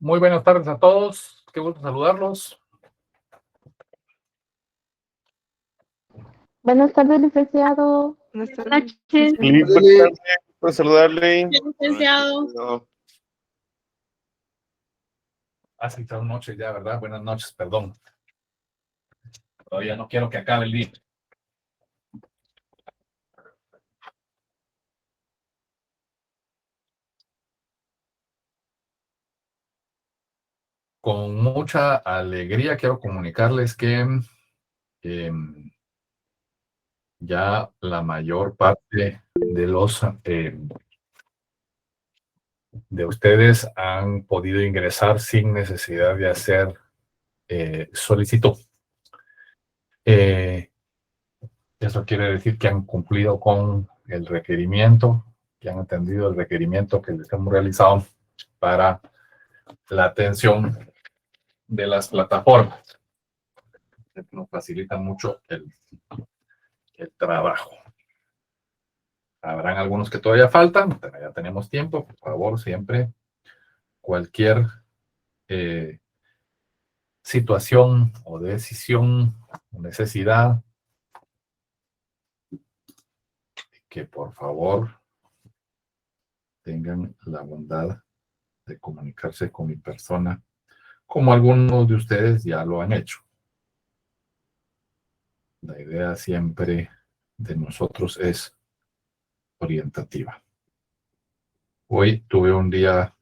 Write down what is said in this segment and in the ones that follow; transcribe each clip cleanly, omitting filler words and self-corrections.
Muy buenas tardes a todos. Qué gusto saludarlos. Buenas tardes, licenciado. Buenas Buenas tardes. noches. Buenas tardes, puedo saludarle. Licenciado. Hace toda noche ya, ¿verdad? Buenas noches, perdón. Todavía no quiero que acabe el día. Con mucha alegría quiero comunicarles que ya la mayor parte de los de ustedes han podido ingresar sin necesidad de hacer solicitud. Eso quiere decir que han cumplido con el requerimiento, que han atendido el requerimiento que les hemos realizado para la atención de las plataformas. Nos facilita mucho el trabajo. Habrán algunos que todavía faltan, pero ya tenemos tiempo. Por favor, siempre cualquier situación o decisión o necesidad, que por favor tengan la bondad de comunicarse con mi persona, como algunos de ustedes ya lo han hecho. La idea siempre de nosotros es orientativa. Hoy tuve un día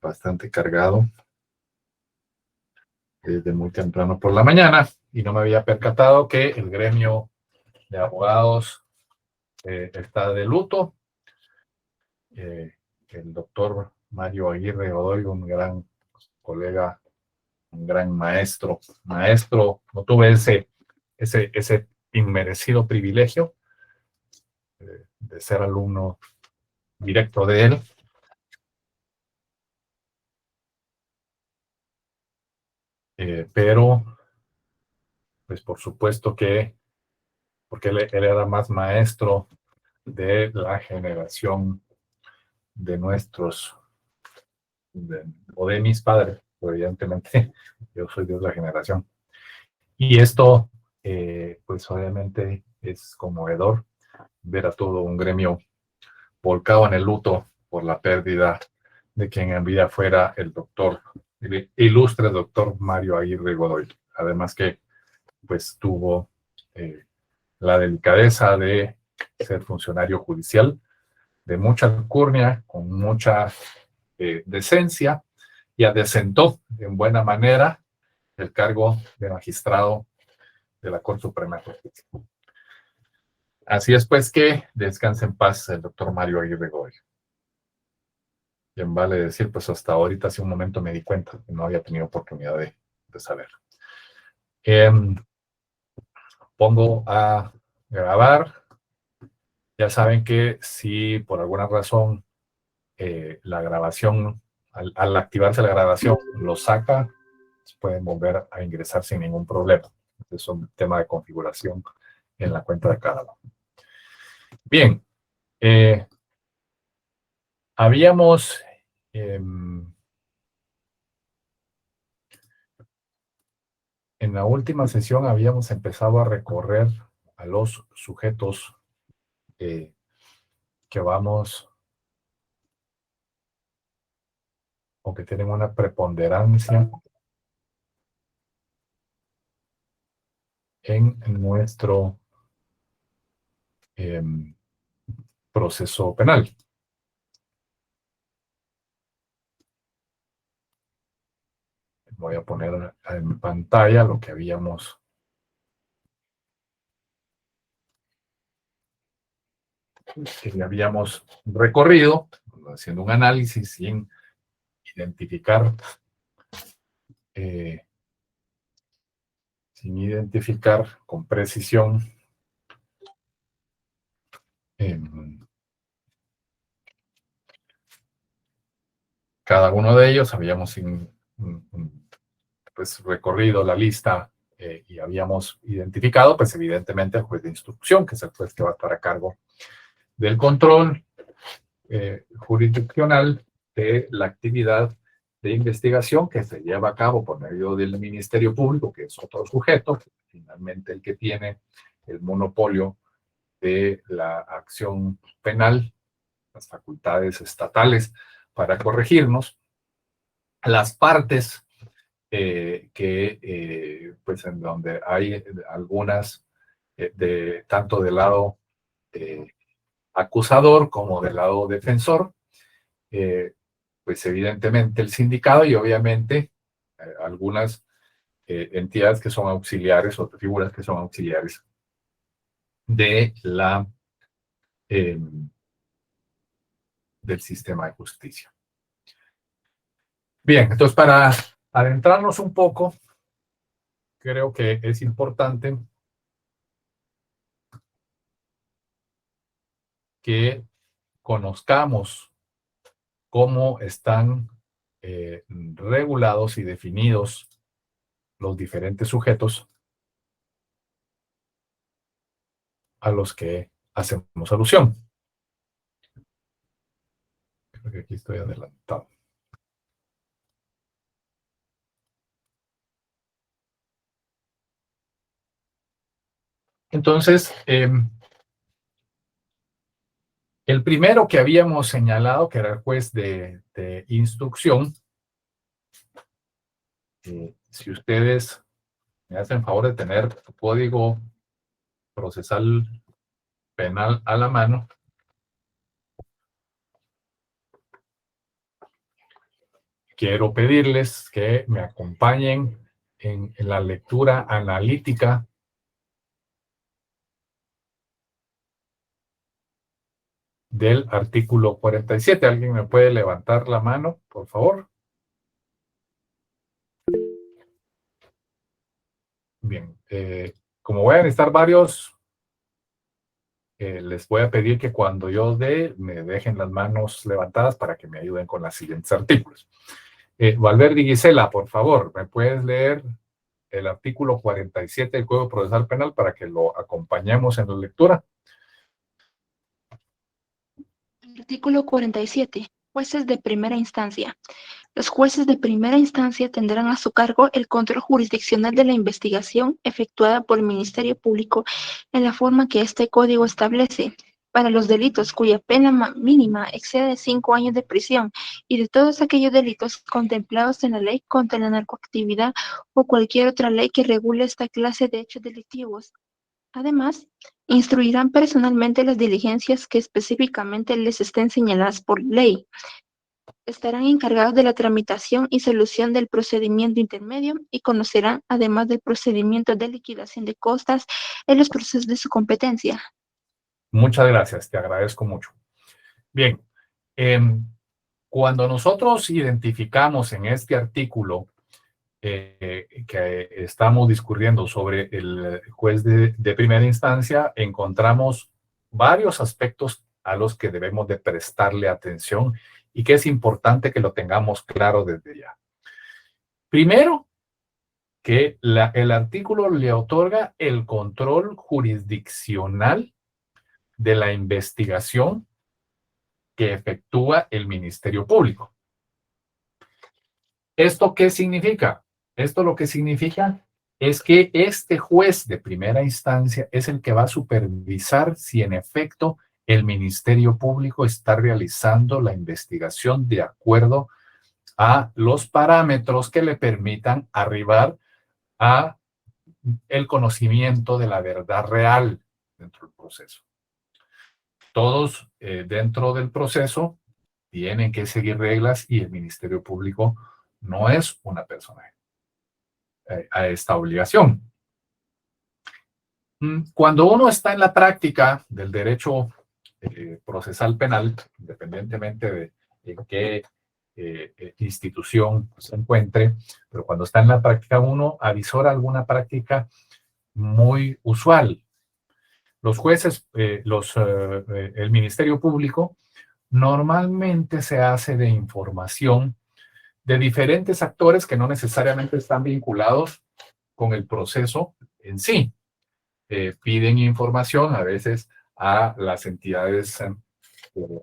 bastante cargado desde muy temprano por la mañana y no me había percatado que el gremio de abogados está de luto. El doctor Mario Aguirre Godoy, un gran colega, un gran maestro, no tuve ese inmerecido privilegio de ser alumno directo de él. Pero, pues por supuesto que, porque él era más maestro de la generación de nuestros, o de mis padres, evidentemente, yo soy de la generación. Y esto, pues obviamente es conmovedor ver a todo un gremio volcado en el luto por la pérdida de quien en vida fuera el ilustre doctor Mario Aguirre Godoy. Además que, pues tuvo la delicadeza de ser funcionario judicial, de mucha alcurnia, con mucha decencia, y adecentó en buena manera el cargo de magistrado de la Corte Suprema de Justicia. Así es pues que descanse en paz el doctor Mario Aguirre Godoy. Bien vale decir, pues hasta ahorita, hace un momento me di cuenta que no había tenido oportunidad de saber. Pongo a grabar. Ya saben que si por alguna razón la grabación, al activarse la grabación, lo saca, pueden volver a ingresar sin ningún problema. Es un tema de configuración en la cuenta de cada uno. Bien, habíamos en la última sesión habíamos empezado a recorrer a los sujetos que vamos, o que tienen una preponderancia en nuestro proceso penal. Voy a poner en pantalla lo que habíamos recorrido, haciendo un análisis sin identificar con precisión cada uno de ellos. Habíamos pues recorrido la lista y habíamos identificado, pues evidentemente, el juez de instrucción, que es el juez que va a estar a cargo del control jurisdiccional de la actividad de investigación que se lleva a cabo por medio del Ministerio Público, que es otro sujeto, finalmente el que tiene el monopolio de la acción penal, las facultades estatales para corregirnos, las partes pues en donde hay algunas, tanto del lado acusador como del lado defensor, pues evidentemente el sindicato y obviamente algunas entidades que son auxiliares o figuras que son auxiliares de eh, del sistema de justicia. Bien, entonces para adentrarnos un poco, creo que es importante que conozcamos cómo están regulados y definidos los diferentes sujetos a los que hacemos alusión. Creo que aquí estoy adelantado. Entonces, el primero que habíamos señalado, que era el juez de instrucción, si ustedes me hacen favor de tener su código procesal penal a la mano, quiero pedirles que me acompañen en la lectura analítica del artículo 47. ¿Alguien me puede levantar la mano, por favor? Bien, como voy a necesitar varios, les voy a pedir que cuando yo me dejen las manos levantadas para que me ayuden con los siguientes artículos. Valverde y Gisela, por favor, ¿me puedes leer el artículo 47 del Código Procesal Penal para que lo acompañemos en la lectura? Artículo 47. Jueces de primera instancia. Los jueces de primera instancia tendrán a su cargo el control jurisdiccional de la investigación efectuada por el Ministerio Público en la forma que este código establece, para los delitos cuya pena mínima excede 5 años de prisión y de todos aquellos delitos contemplados en la ley contra la narcoactividad o cualquier otra ley que regule esta clase de hechos delictivos. Además, instruirán personalmente las diligencias que específicamente les estén señaladas por ley. Estarán encargados de la tramitación y solución del procedimiento intermedio y conocerán, además del procedimiento de liquidación de costas, en los procesos de su competencia. Muchas gracias, te agradezco mucho. Bien, cuando nosotros identificamos en este artículo que estamos discurriendo sobre el juez de primera instancia, encontramos varios aspectos a los que debemos de prestarle atención y que es importante que lo tengamos claro desde ya. Primero, que el artículo le otorga el control jurisdiccional de la investigación que efectúa el Ministerio Público. ¿Esto qué significa? Esto lo que significa es que este juez de primera instancia es el que va a supervisar si en efecto el Ministerio Público está realizando la investigación de acuerdo a los parámetros que le permitan arribar a el conocimiento de la verdad real dentro del proceso. Todos dentro del proceso tienen que seguir reglas y el Ministerio Público no es una persona a esta obligación. Cuando uno está en la práctica del derecho procesal penal, independientemente de en qué institución se encuentre, pero cuando está en la práctica uno avisora alguna práctica muy usual. Los jueces, el Ministerio Público normalmente se hace de información de diferentes actores que no necesariamente están vinculados con el proceso en sí. Piden información a veces a las entidades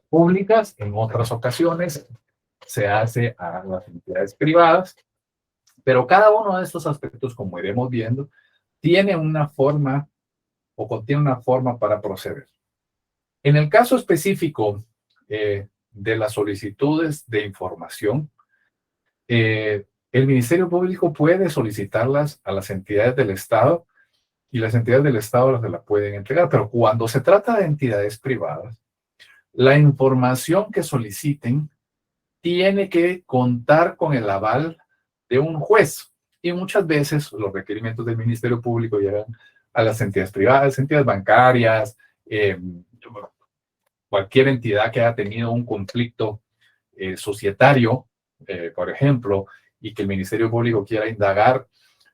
públicas, en otras ocasiones se hace a las entidades privadas, pero cada uno de estos aspectos, como iremos viendo, tiene una forma o contiene una forma para proceder. En el caso específico de las solicitudes de información, el Ministerio Público puede solicitarlas a las entidades del Estado y las entidades del Estado las la pueden entregar, pero cuando se trata de entidades privadas, la información que soliciten tiene que contar con el aval de un juez. Y muchas veces los requerimientos del Ministerio Público llegan a las entidades privadas, entidades bancarias, cualquier entidad que haya tenido un conflicto societario, por ejemplo, y que el Ministerio Público quiera indagar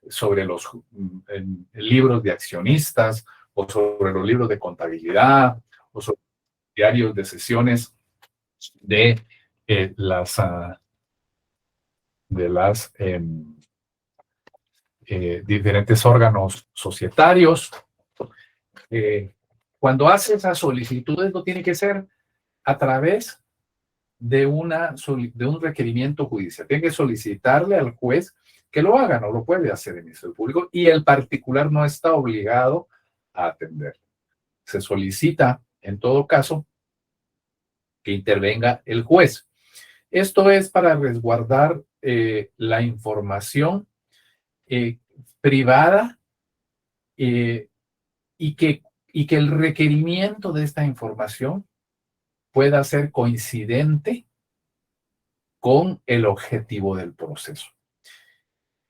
sobre los libros de accionistas o sobre los libros de contabilidad o sobre diarios de sesiones de las diferentes órganos societarios. Cuando hace esas solicitudes, no tiene que ser a través de un requerimiento judicial. Tiene que solicitarle al juez que lo haga, no lo puede hacer el Ministerio Público y el particular no está obligado a atender. Se solicita, en todo caso, que intervenga el juez. Esto es para resguardar la información privada y que el requerimiento de esta información pueda ser coincidente con el objetivo del proceso.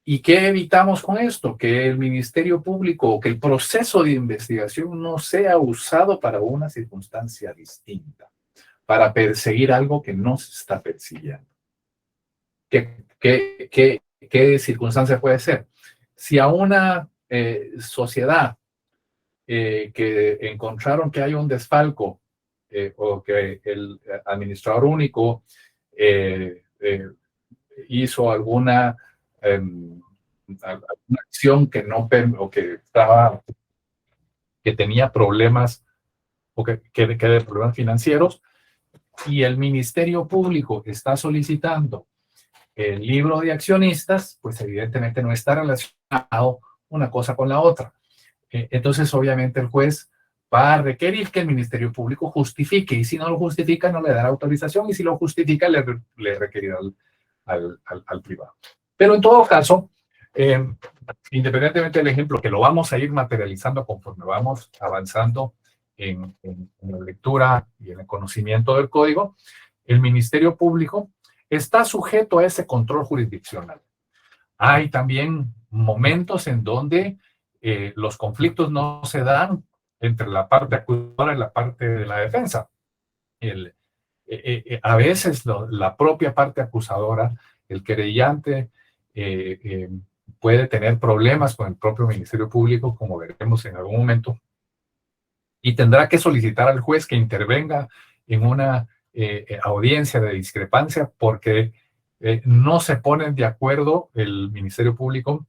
¿Y qué evitamos con esto? Que el Ministerio Público o que el proceso de investigación no sea usado para una circunstancia distinta, para perseguir algo que no se está persiguiendo. ¿Qué circunstancia puede ser? Si a una sociedad que encontraron que hay un desfalco o que el administrador único hizo alguna acción que no o que tenía problemas o que de problemas financieros, y el Ministerio Público está solicitando el libro de accionistas, pues evidentemente no está relacionado una cosa con la otra. Entonces, obviamente, el juez va a requerir que el Ministerio Público justifique, y si no lo justifica, no le dará autorización, y si lo justifica, le requerirá al privado. Pero en todo caso, independientemente del ejemplo, que lo vamos a ir materializando conforme vamos avanzando en la lectura y en el conocimiento del código, el Ministerio Público está sujeto a ese control jurisdiccional. Hay también momentos en donde los conflictos no se dan entre la parte acusadora y la parte de la defensa. A veces la propia parte acusadora, el querellante, puede tener problemas con el propio Ministerio Público, como veremos en algún momento, y tendrá que solicitar al juez que intervenga en una audiencia de discrepancia porque no se ponen de acuerdo el Ministerio Público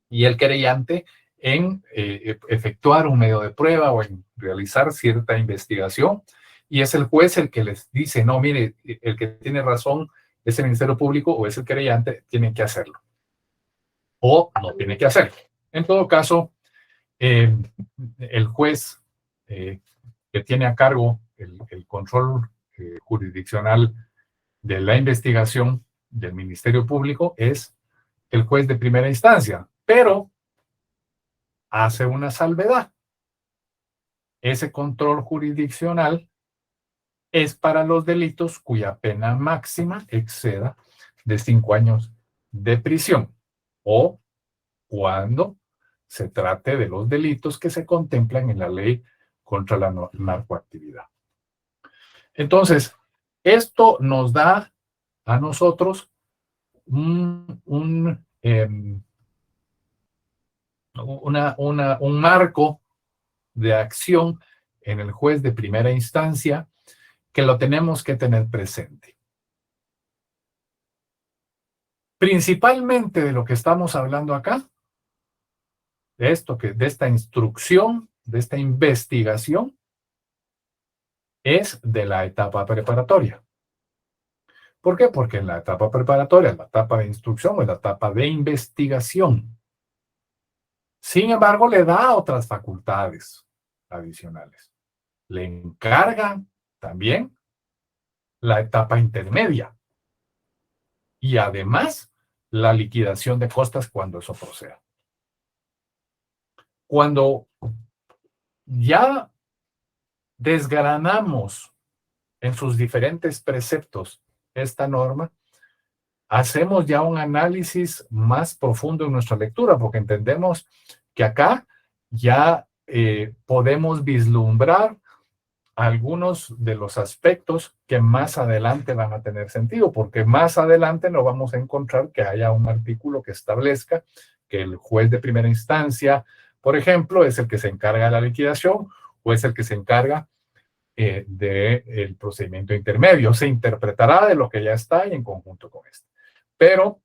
y el querellante en efectuar un medio de prueba o en realizar cierta investigación, y es el juez el que les dice, no, mire, el que tiene razón es el Ministerio Público o es el querellante, tienen que hacerlo. O no tiene que hacerlo. En todo caso, el juez que tiene a cargo el control jurisdiccional de la investigación del Ministerio Público es el juez de primera instancia, pero hace una salvedad. Ese control jurisdiccional es para los delitos cuya pena máxima exceda de 5 años de prisión o cuando se trate de los delitos que se contemplan en la ley contra la narcoactividad. Entonces, esto nos da a nosotros un marco de acción en el juez de primera instancia que lo tenemos que tener presente. Principalmente de lo que estamos hablando acá, de esta instrucción, de esta investigación, es de la etapa preparatoria. ¿Por qué? Porque en la etapa preparatoria, en la etapa de instrucción o en la etapa de investigación. Sin embargo, le da otras facultades adicionales. Le encarga también la etapa intermedia y además la liquidación de costas cuando eso proceda. Cuando ya desgranamos en sus diferentes preceptos esta norma, hacemos ya un análisis más profundo en nuestra lectura, porque entendemos que acá ya podemos vislumbrar algunos de los aspectos que más adelante van a tener sentido, porque más adelante no vamos a encontrar que haya un artículo que establezca que el juez de primera instancia, por ejemplo, es el que se encarga de la liquidación o es el que se encarga del procedimiento intermedio. Se interpretará de lo que ya está y en conjunto con este. Pero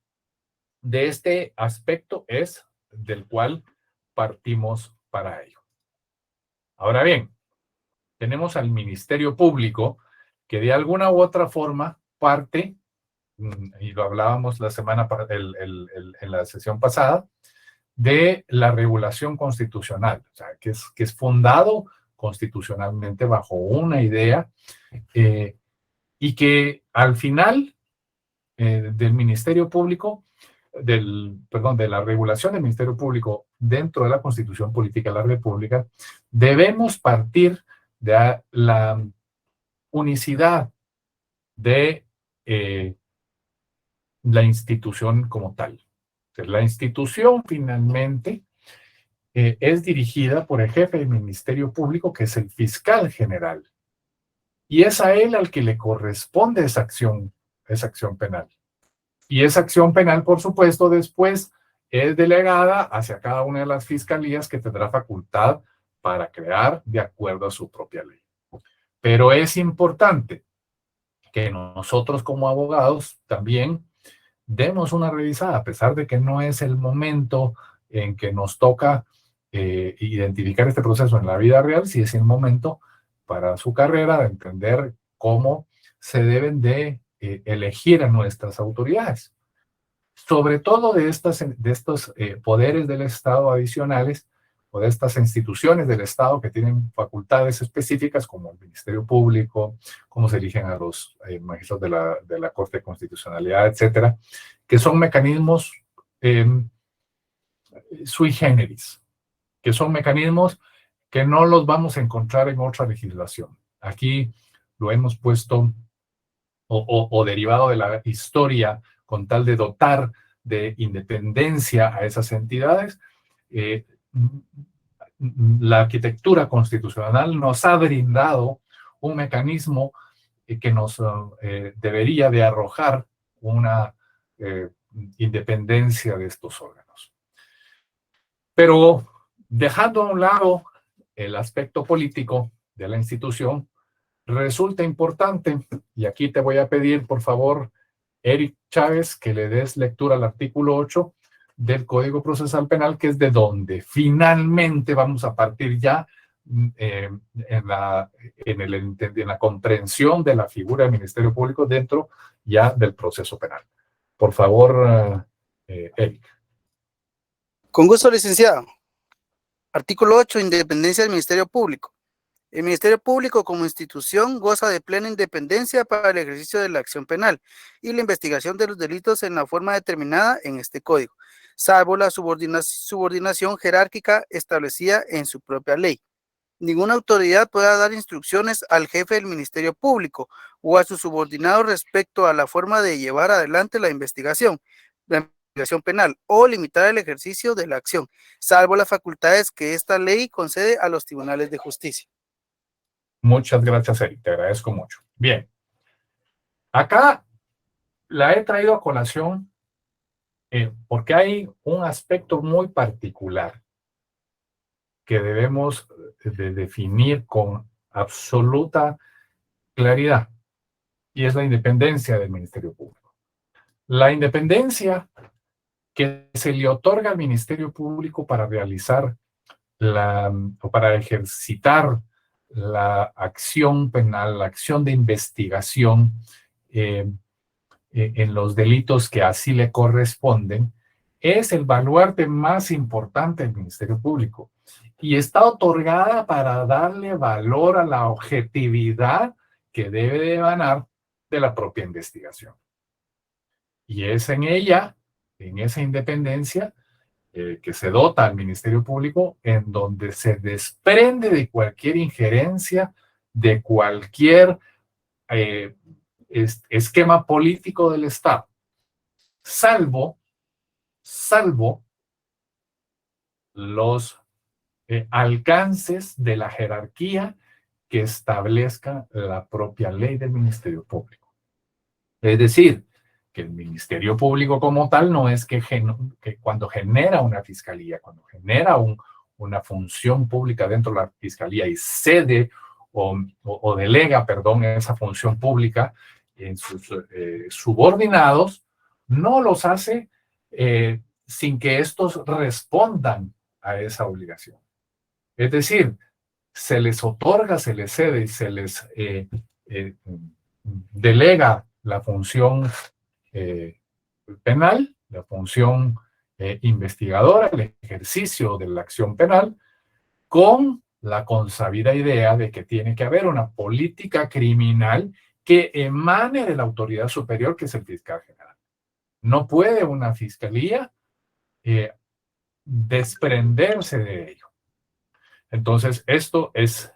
de este aspecto es del cual partimos para ello. Ahora bien, tenemos al Ministerio Público que de alguna u otra forma parte, y lo hablábamos la semana en la sesión pasada, de la regulación constitucional, o sea, que es fundado constitucionalmente bajo una idea y que al final del Ministerio Público, de la regulación del Ministerio Público dentro de la Constitución Política de la República, debemos partir de la unicidad de la institución como tal. La institución finalmente es dirigida por el jefe del Ministerio Público, que es el fiscal general, y es a él al que le corresponde esa acción penal. Y esa acción penal, por supuesto, después es delegada hacia cada una de las fiscalías que tendrá facultad para crear de acuerdo a su propia ley. Pero es importante que nosotros como abogados también demos una revisada, a pesar de que no es el momento en que nos toca identificar este proceso en la vida real, sí es el momento para su carrera de entender cómo se deben de elegir a nuestras autoridades. Sobre todo de estos poderes del Estado adicionales o de estas instituciones del Estado que tienen facultades específicas como el Ministerio Público, cómo se eligen a los magistrados de la Corte de Constitucionalidad, etcétera, que son mecanismos sui generis, que son mecanismos que no los vamos a encontrar en otra legislación. Aquí lo hemos puesto o derivado de la historia con tal de dotar de independencia a esas entidades. La arquitectura constitucional nos ha brindado un mecanismo que nos debería de arrojar una independencia de estos órganos. Pero dejando a un lado el aspecto político de la institución, resulta importante, y aquí te voy a pedir, por favor, Eric Chávez, que le des lectura al artículo 8 del Código Procesal Penal, que es de donde finalmente vamos a partir ya en la comprensión de la figura del Ministerio Público dentro ya del proceso penal. Por favor, Eric. Con gusto, licenciado. Artículo 8. Independencia del Ministerio Público. El Ministerio Público como institución goza de plena independencia para el ejercicio de la acción penal y la investigación de los delitos en la forma determinada en este código, salvo la subordinación jerárquica establecida en su propia ley. Ninguna autoridad pueda dar instrucciones al jefe del Ministerio Público o a sus subordinados respecto a la forma de llevar adelante la investigación penal o limitar el ejercicio de la acción, salvo las facultades que esta ley concede a los tribunales de justicia. Muchas gracias, Eric, te agradezco mucho. Bien, acá la he traído a colación porque hay un aspecto muy particular que debemos de definir con absoluta claridad, y es la independencia del Ministerio Público. La independencia que se le otorga al Ministerio Público para realizar o para ejercitar la acción penal, la acción de investigación, en los delitos que así le corresponden, es el baluarte más importante del Ministerio Público y está otorgada para darle valor a la objetividad que debe de emanar de la propia investigación. Y es en ella, en esa independencia, que se dota al Ministerio Público, en donde se desprende de cualquier injerencia, de cualquier esquema político del Estado, salvo los alcances de la jerarquía que establezca la propia ley del Ministerio Público. Es decir, que el Ministerio Público como tal no es que cuando genera una fiscalía, cuando genera una función pública dentro de la fiscalía y cede o delega, perdón, esa función pública en sus subordinados, no los hace sin que estos respondan a esa obligación. Es decir, se les otorga, se les cede y se les delega la función penal, la función investigadora, el ejercicio de la acción penal, con la consabida idea de que tiene que haber una política criminal que emane de la autoridad superior, que es el fiscal general. No puede una fiscalía desprenderse de ello. Entonces, esto es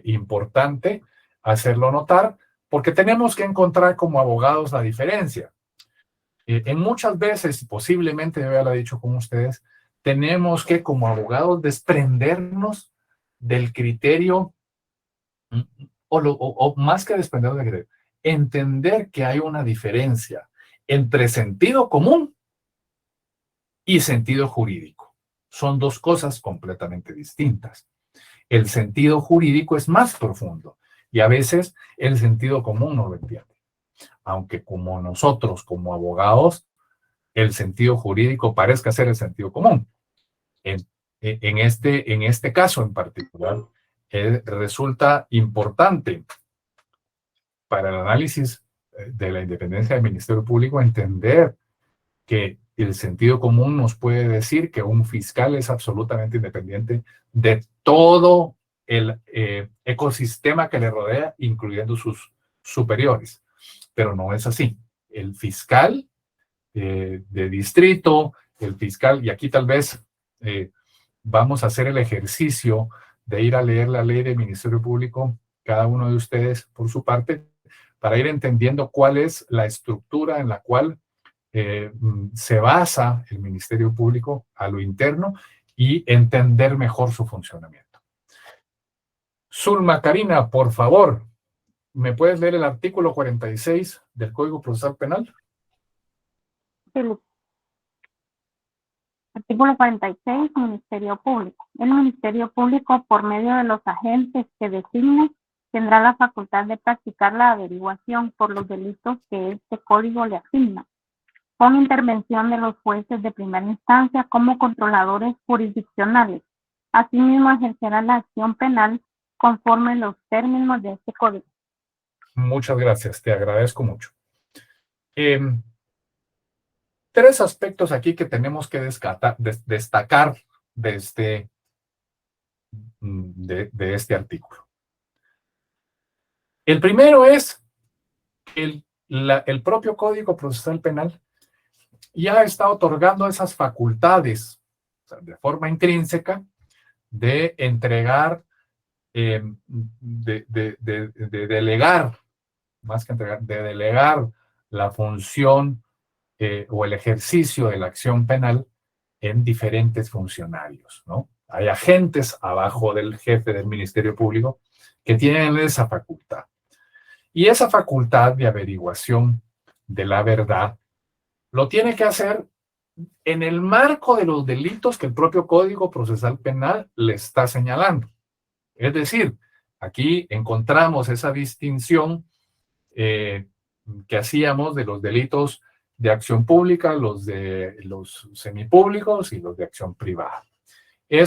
importante hacerlo notar, porque tenemos que encontrar como abogados la diferencia. En muchas veces, posiblemente yo ya lo he dicho con ustedes, tenemos que como abogados desprendernos del criterio, o más que desprendernos del criterio, entender que hay una diferencia entre sentido común y sentido jurídico. Son dos cosas completamente distintas. El sentido jurídico es más profundo y a veces el sentido común no lo entiende. Aunque como nosotros, como abogados, el sentido jurídico parezca ser el sentido común. En este caso en particular, resulta importante para el análisis de la independencia del Ministerio Público entender que el sentido común nos puede decir que un fiscal es absolutamente independiente de todo el ecosistema que le rodea, incluyendo sus superiores. Pero no es así. El fiscal de distrito, el fiscal, y aquí tal vez vamos a hacer el ejercicio de ir a leer la ley del Ministerio Público, cada uno de ustedes por su parte, para ir entendiendo cuál es la estructura en la cual se basa el Ministerio Público a lo interno y entender mejor su funcionamiento. Zulma Karina, por favor, ¿me puedes leer el artículo 46 del Código Procesal Penal? Sí. Artículo 46, Ministerio Público. El Ministerio Público, por medio de los agentes que designe, tendrá la facultad de practicar la averiguación por los delitos que este código le asigna, con intervención de los jueces de primera instancia como controladores jurisdiccionales. Asimismo, ejercerá la acción penal conforme los términos de este código. Muchas gracias, te agradezco mucho. Tres aspectos aquí que tenemos que destacar de este artículo. El primero es que el propio Código Procesal Penal ya está otorgando esas facultades, o sea, de forma intrínseca, de entregar, de delegar, más que entregar, de delegar la función o el ejercicio de la acción penal en diferentes funcionarios, ¿no? Hay agentes abajo del jefe del Ministerio Público que tienen esa facultad. Y esa facultad de averiguación de la verdad lo tiene que hacer en el marco de los delitos que el propio Código Procesal Penal le está señalando. Es decir, aquí encontramos esa distinción que hacíamos de los delitos de acción pública, los semipúblicos y los de acción privada. En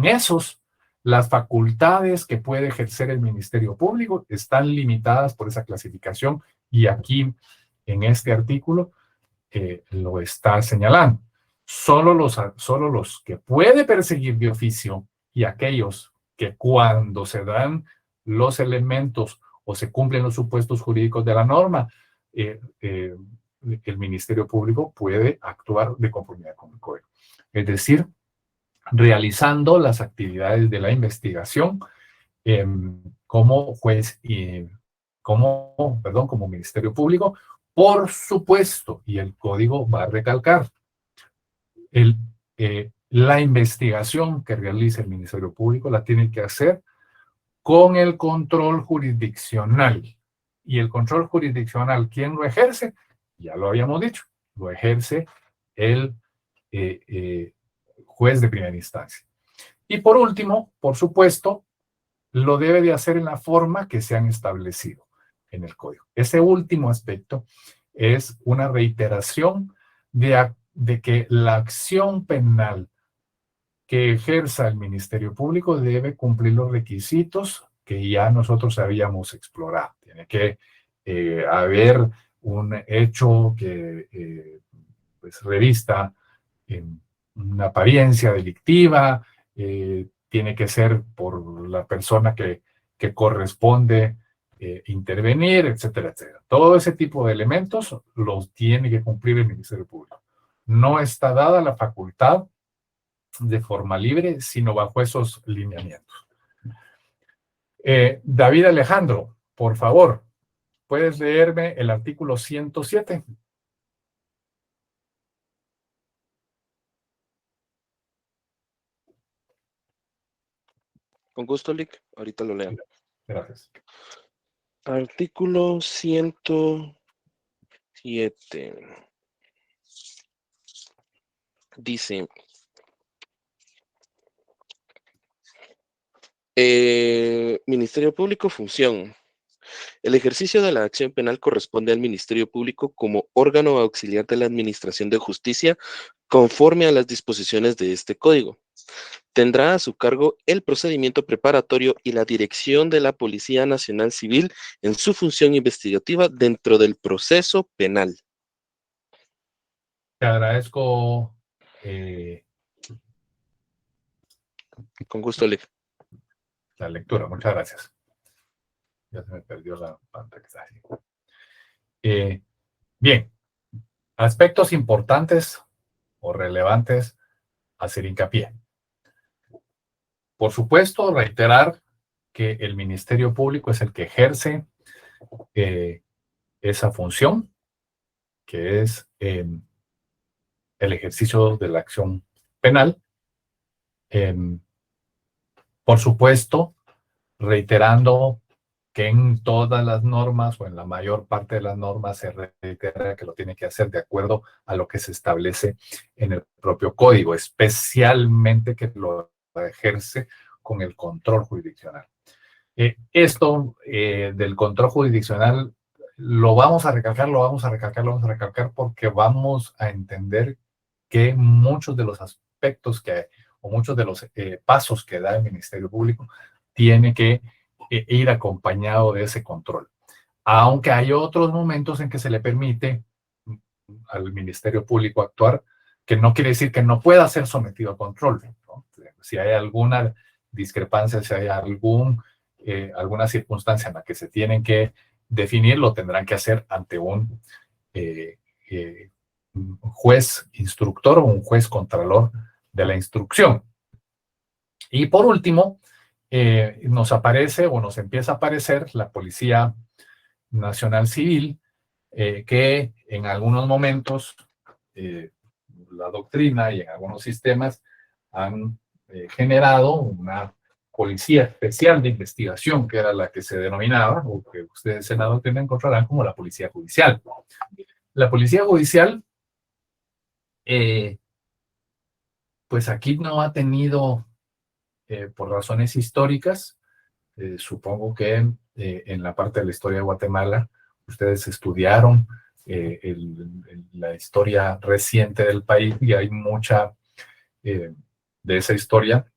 esos las facultades que puede ejercer el Ministerio Público están limitadas por esa clasificación y aquí en este artículo lo está señalando. Solo los que puede perseguir de oficio y aquellos que cuando se dan los elementos o se cumplen los supuestos jurídicos de la norma, el Ministerio Público puede actuar de conformidad con el código. Es decir, realizando las actividades de la investigación como juez y como Ministerio Público, por supuesto, y el código va a recalcar, la investigación que realiza el Ministerio Público la tiene que hacer con el control jurisdiccional. Y el control jurisdiccional, ¿quién lo ejerce? Ya lo habíamos dicho, lo ejerce el juez de primera instancia. Y por último, por supuesto, lo debe de hacer en la forma que se han establecido en el código. Ese último aspecto es una reiteración de que la acción penal que ejerza el Ministerio Público debe cumplir los requisitos que ya nosotros habíamos explorado. Tiene que haber un hecho que pues revista una apariencia delictiva, tiene que ser por la persona que corresponde intervenir, etcétera, etcétera. Todo ese tipo de elementos los tiene que cumplir el Ministerio Público. No está dada la facultad de forma libre, sino bajo esos lineamientos. David Alejandro, por favor, ¿puedes leerme el artículo 107? Con gusto, Lick. Ahorita lo leo. Gracias. Artículo 107. Dice, Ministerio Público, función. El ejercicio de la acción penal corresponde al Ministerio Público como órgano auxiliar de la Administración de Justicia conforme a las disposiciones de este código. Tendrá a su cargo el procedimiento preparatorio y la dirección de la Policía Nacional Civil en su función investigativa dentro del proceso penal. Te agradezco. Con gusto, Lick. La lectura, muchas gracias. Ya se me perdió la pantalla. Bien, aspectos importantes o relevantes a hacer hincapié. Por supuesto, reiterar que el Ministerio Público es el que ejerce esa función, que es el ejercicio de la acción penal. Por supuesto, reiterando que en todas las normas o en la mayor parte de las normas se reitera que lo tiene que hacer de acuerdo a lo que se establece en el propio código, especialmente que lo ejerce con el control jurisdiccional. Esto del control jurisdiccional lo vamos a recalcar porque vamos a entender que muchos de los aspectos o muchos de los pasos que da el Ministerio Público tiene que ir acompañado de ese control. Aunque hay otros momentos en que se le permite al Ministerio Público actuar, que no quiere decir que no pueda ser sometido a control, ¿no? Si hay alguna discrepancia, si hay alguna circunstancia en la que se tienen que definir, lo tendrán que hacer ante un juez instructor o un juez contralor de la instrucción. Y por último, nos aparece o nos empieza a aparecer la Policía Nacional Civil, que en algunos momentos la doctrina y en algunos sistemas han generado una policía especial de investigación, que era la que se denominaba, o que ustedes en la doctrina encontrarán como la Policía Judicial. La Policía Judicial, pues aquí no ha tenido, por razones históricas, supongo que en la parte de la historia de Guatemala, ustedes estudiaron la historia reciente del país y hay mucha de esa historia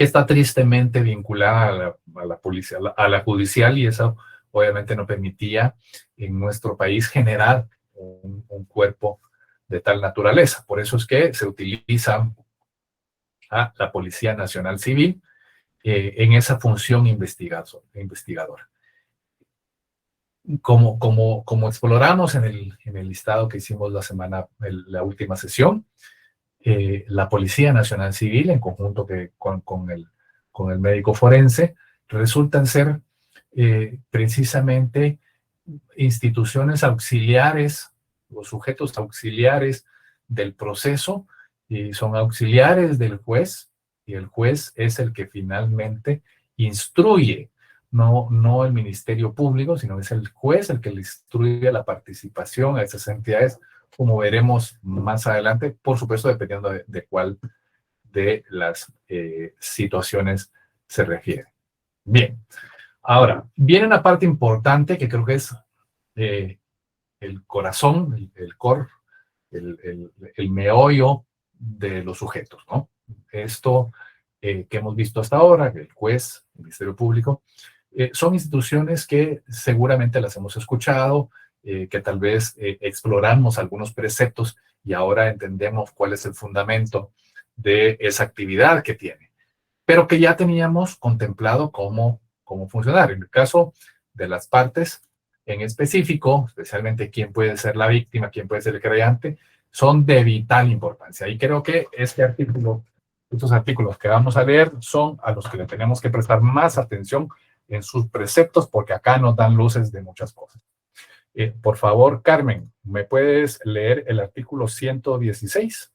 que está tristemente vinculada a la policía, a la judicial, y eso obviamente no permitía en nuestro país generar un cuerpo de tal naturaleza. Por eso es que se utiliza a la Policía Nacional Civil en esa función investigadora. Como exploramos en el listado que hicimos la última sesión, la Policía Nacional Civil, en conjunto con el médico forense, resultan ser precisamente instituciones auxiliares o sujetos auxiliares del proceso, y son auxiliares del juez, y el juez es el que finalmente instruye, no el Ministerio Público, sino es el juez el que le instruye la participación a esas entidades, como veremos más adelante, por supuesto, dependiendo de cuál de las situaciones se refiere. Bien, ahora, viene una parte importante que creo que es el corazón, el core, el meollo de los sujetos, ¿no? Esto que hemos visto hasta ahora, el juez, el Ministerio Público, son instituciones que seguramente las hemos escuchado, que tal vez exploramos algunos preceptos y ahora entendemos cuál es el fundamento de esa actividad que tiene, pero que ya teníamos contemplado cómo funcionar. En el caso de las partes en específico, especialmente quién puede ser la víctima, quién puede ser el creyente, son de vital importancia. Y creo que estos artículos que vamos a leer son a los que le tenemos que prestar más atención en sus preceptos, porque acá nos dan luces de muchas cosas. Por favor, Carmen, ¿me puedes leer el artículo 116?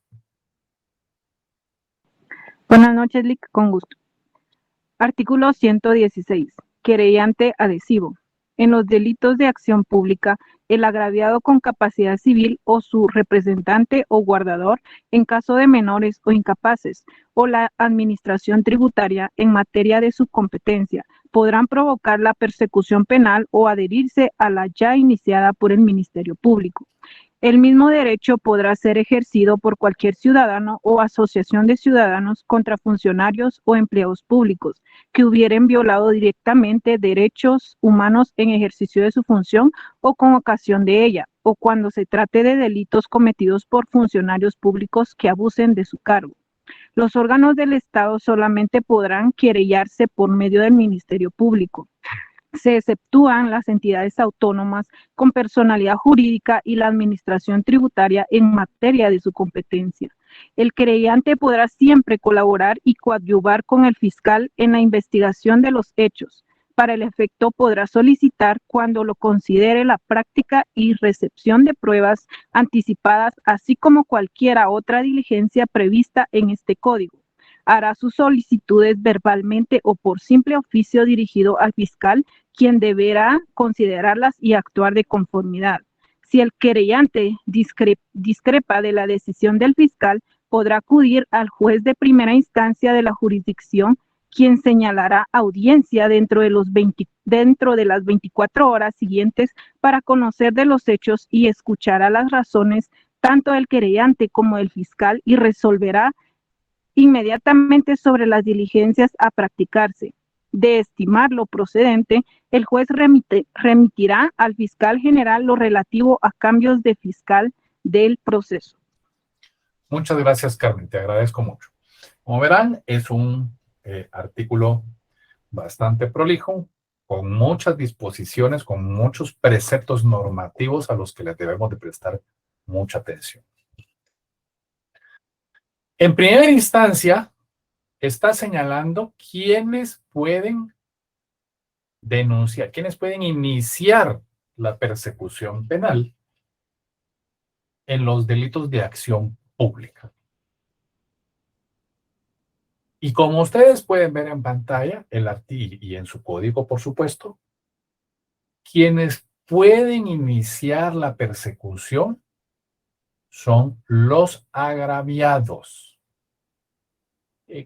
Buenas noches, Lic, con gusto. Artículo 116. Querellante adhesivo. En los delitos de acción pública, el agraviado con capacidad civil o su representante o guardador, en caso de menores o incapaces, o la administración tributaria en materia de su competencia, podrán provocar la persecución penal o adherirse a la ya iniciada por el Ministerio Público. El mismo derecho podrá ser ejercido por cualquier ciudadano o asociación de ciudadanos contra funcionarios o empleados públicos que hubieren violado directamente derechos humanos en ejercicio de su función o con ocasión de ella, o cuando se trate de delitos cometidos por funcionarios públicos que abusen de su cargo. Los órganos del Estado solamente podrán querellarse por medio del Ministerio Público. Se exceptúan las entidades autónomas con personalidad jurídica y la administración tributaria en materia de su competencia. El querellante podrá siempre colaborar y coadyuvar con el fiscal en la investigación de los hechos. Para el efecto podrá solicitar, cuando lo considere, la práctica y recepción de pruebas anticipadas, así como cualquiera otra diligencia prevista en este código. Hará sus solicitudes verbalmente o por simple oficio dirigido al fiscal, quien deberá considerarlas y actuar de conformidad. Si el querellante discrepa de la decisión del fiscal, podrá acudir al juez de primera instancia de la jurisdicción, quien señalará audiencia dentro de las 24 horas siguientes para conocer de los hechos y escuchará las razones tanto del querellante como del fiscal y resolverá inmediatamente sobre las diligencias a practicarse. De estimar lo procedente, el juez remitirá al fiscal general lo relativo a cambios de fiscal del proceso. Muchas gracias, Carmen, te agradezco mucho. Como verán, es un artículo bastante prolijo, con muchas disposiciones, con muchos preceptos normativos a los que les debemos de prestar mucha atención. En primera instancia, está señalando quiénes pueden denunciar, quiénes pueden iniciar la persecución penal en los delitos de acción pública. Y como ustedes pueden ver en pantalla, y en su código, por supuesto, quienes pueden iniciar la persecución son los agraviados.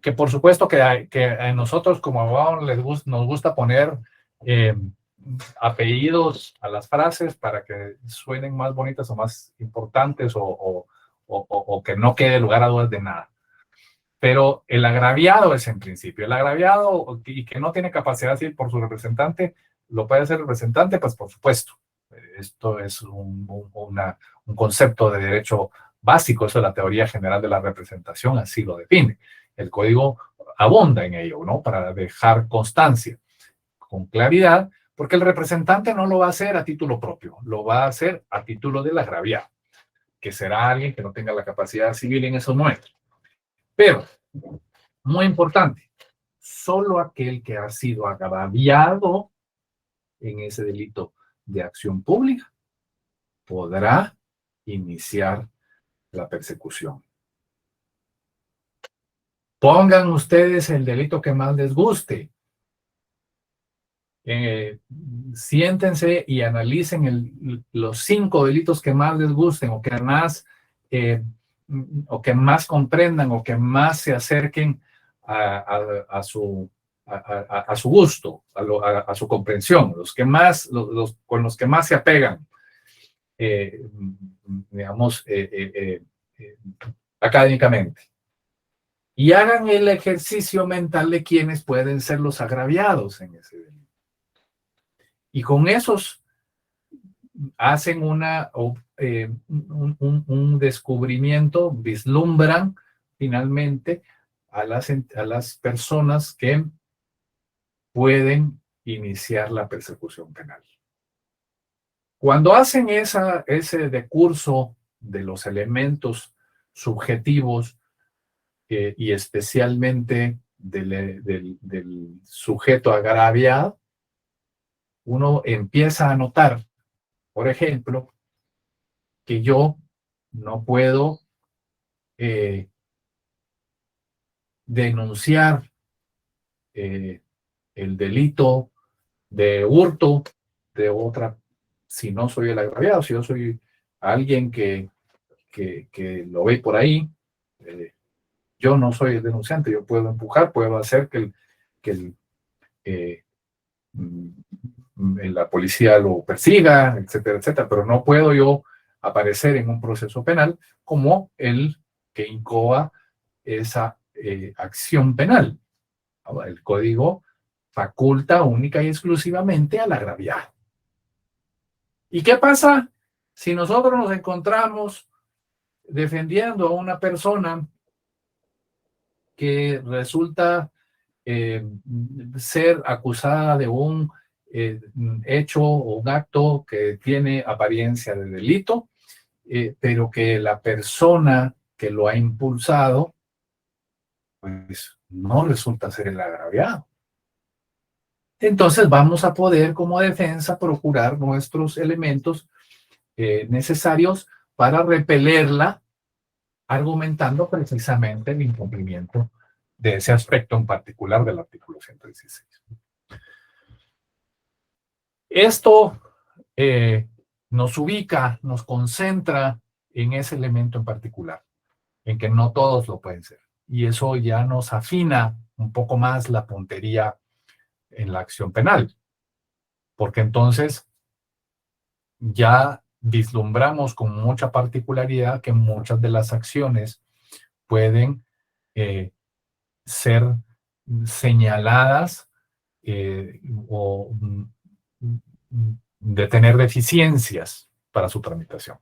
Que por supuesto que a nosotros como abogados nos gusta poner apellidos a las frases para que suenen más bonitas o más importantes o que no quede lugar a dudas de nada. Pero el agraviado es en principio. El agraviado y que no tiene capacidad civil por su representante, ¿lo puede hacer el representante? Pues por supuesto. Esto es un concepto de derecho básico, eso es la teoría general de la representación, así lo define. El código abunda en ello, ¿no? Para dejar constancia con claridad, porque el representante no lo va a hacer a título propio, lo va a hacer a título del agraviado, que será alguien que no tenga la capacidad civil en esos momentos. Pero, muy importante, solo aquel que ha sido agraviado en ese delito de acción pública podrá iniciar la persecución. Pongan ustedes el delito que más les guste. Siéntense y analicen los 5 delitos que más les gusten o que más comprendan o que más se acerquen a su gusto, a su comprensión, los que más, con los que más se apegan, digamos, académicamente. Y hagan el ejercicio mental de quienes pueden ser los agraviados en ese delito. Y con esos hacen un descubrimiento, vislumbran finalmente a las personas que pueden iniciar la persecución penal. Cuando hacen ese decurso de los elementos subjetivos y especialmente del sujeto agraviado, uno empieza a notar, por ejemplo, que yo no puedo denunciar el delito de hurto de otra, si no soy el agraviado, si yo soy alguien que lo ve por ahí, yo no soy el denunciante, yo puedo empujar, puedo hacer que la policía lo persiga, etcétera, etcétera, pero no puedo yo aparecer en un proceso penal como el que incoa esa acción penal. El código faculta única y exclusivamente al agraviado. ¿Y qué pasa si nosotros nos encontramos defendiendo a una persona que resulta ser acusada de un hecho o un acto que tiene apariencia de delito, pero que la persona que lo ha impulsado pues no resulta ser el agraviado? Entonces vamos a poder como defensa procurar nuestros elementos necesarios para repelerla, argumentando precisamente el incumplimiento de ese aspecto en particular del artículo 116. Esto nos ubica, nos concentra en ese elemento en particular, en que no todos lo pueden ser. Y eso ya nos afina un poco más la puntería en la acción penal, porque entonces ya vislumbramos con mucha particularidad que muchas de las acciones pueden ser señaladas o de tener deficiencias para su tramitación.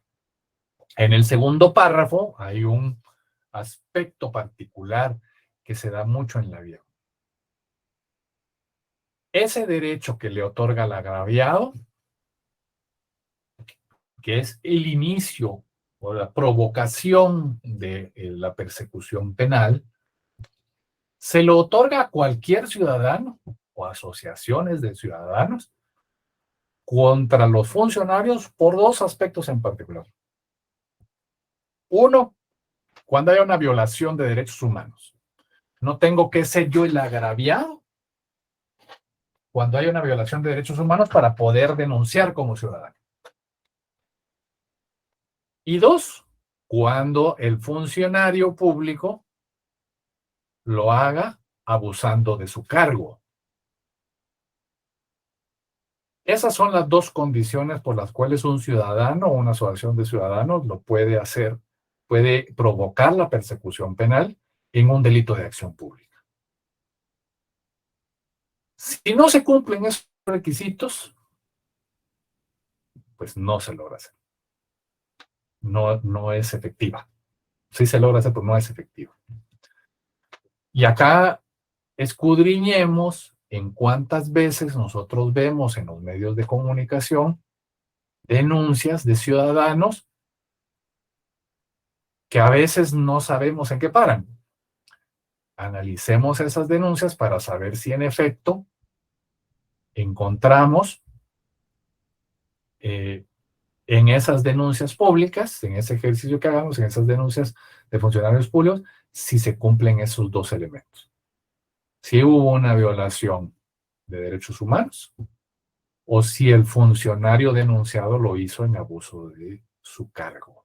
En el segundo párrafo hay un aspecto particular que se da mucho en la vida. Ese derecho que le otorga al agraviado, que es el inicio o la provocación de la persecución penal, se lo otorga a cualquier ciudadano o asociaciones de ciudadanos contra los funcionarios por 2 aspectos en particular. Uno, cuando haya una violación de derechos humanos. No tengo que ser yo el agraviado cuando haya una violación de derechos humanos para poder denunciar como ciudadano. Y 2, cuando el funcionario público lo haga abusando de su cargo. Esas son las 2 condiciones por las cuales un ciudadano o una asociación de ciudadanos lo puede hacer, puede provocar la persecución penal en un delito de acción pública. Si no se cumplen esos requisitos, pues no se logra hacer. No es efectiva. Sí se logra hacer, pero no es efectiva. Y acá escudriñemos en cuántas veces nosotros vemos en los medios de comunicación denuncias de ciudadanos que a veces no sabemos en qué paran. Analicemos esas denuncias para saber si en efecto encontramos en esas denuncias públicas, en ese ejercicio que hagamos, en esas denuncias de funcionarios públicos, si se cumplen esos dos elementos. Si hubo una violación de derechos humanos o si el funcionario denunciado lo hizo en abuso de su cargo.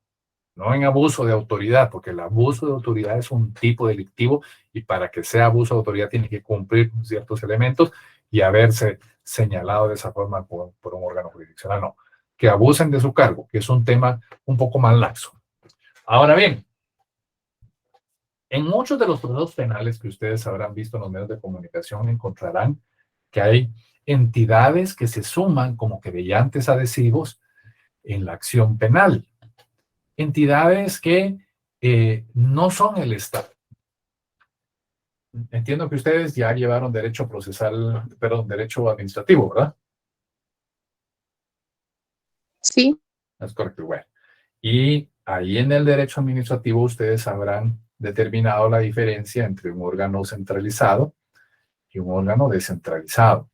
No en abuso de autoridad, porque el abuso de autoridad es un tipo delictivo y para que sea abuso de autoridad tiene que cumplir ciertos elementos y haberse señalado de esa forma por un órgano jurisdiccional. No, que abusen de su cargo, que es un tema un poco más laxo. Ahora bien, en muchos de los procesos penales que ustedes habrán visto en los medios de comunicación encontrarán que hay entidades que se suman como querellantes adhesivos en la acción penal. Entidades que no son el Estado. Entiendo que ustedes ya llevaron derecho procesal, perdón, derecho administrativo, ¿verdad? Sí. Es correcto, bueno. Y ahí en el derecho administrativo ustedes habrán determinado la diferencia entre un órgano centralizado y un órgano descentralizado.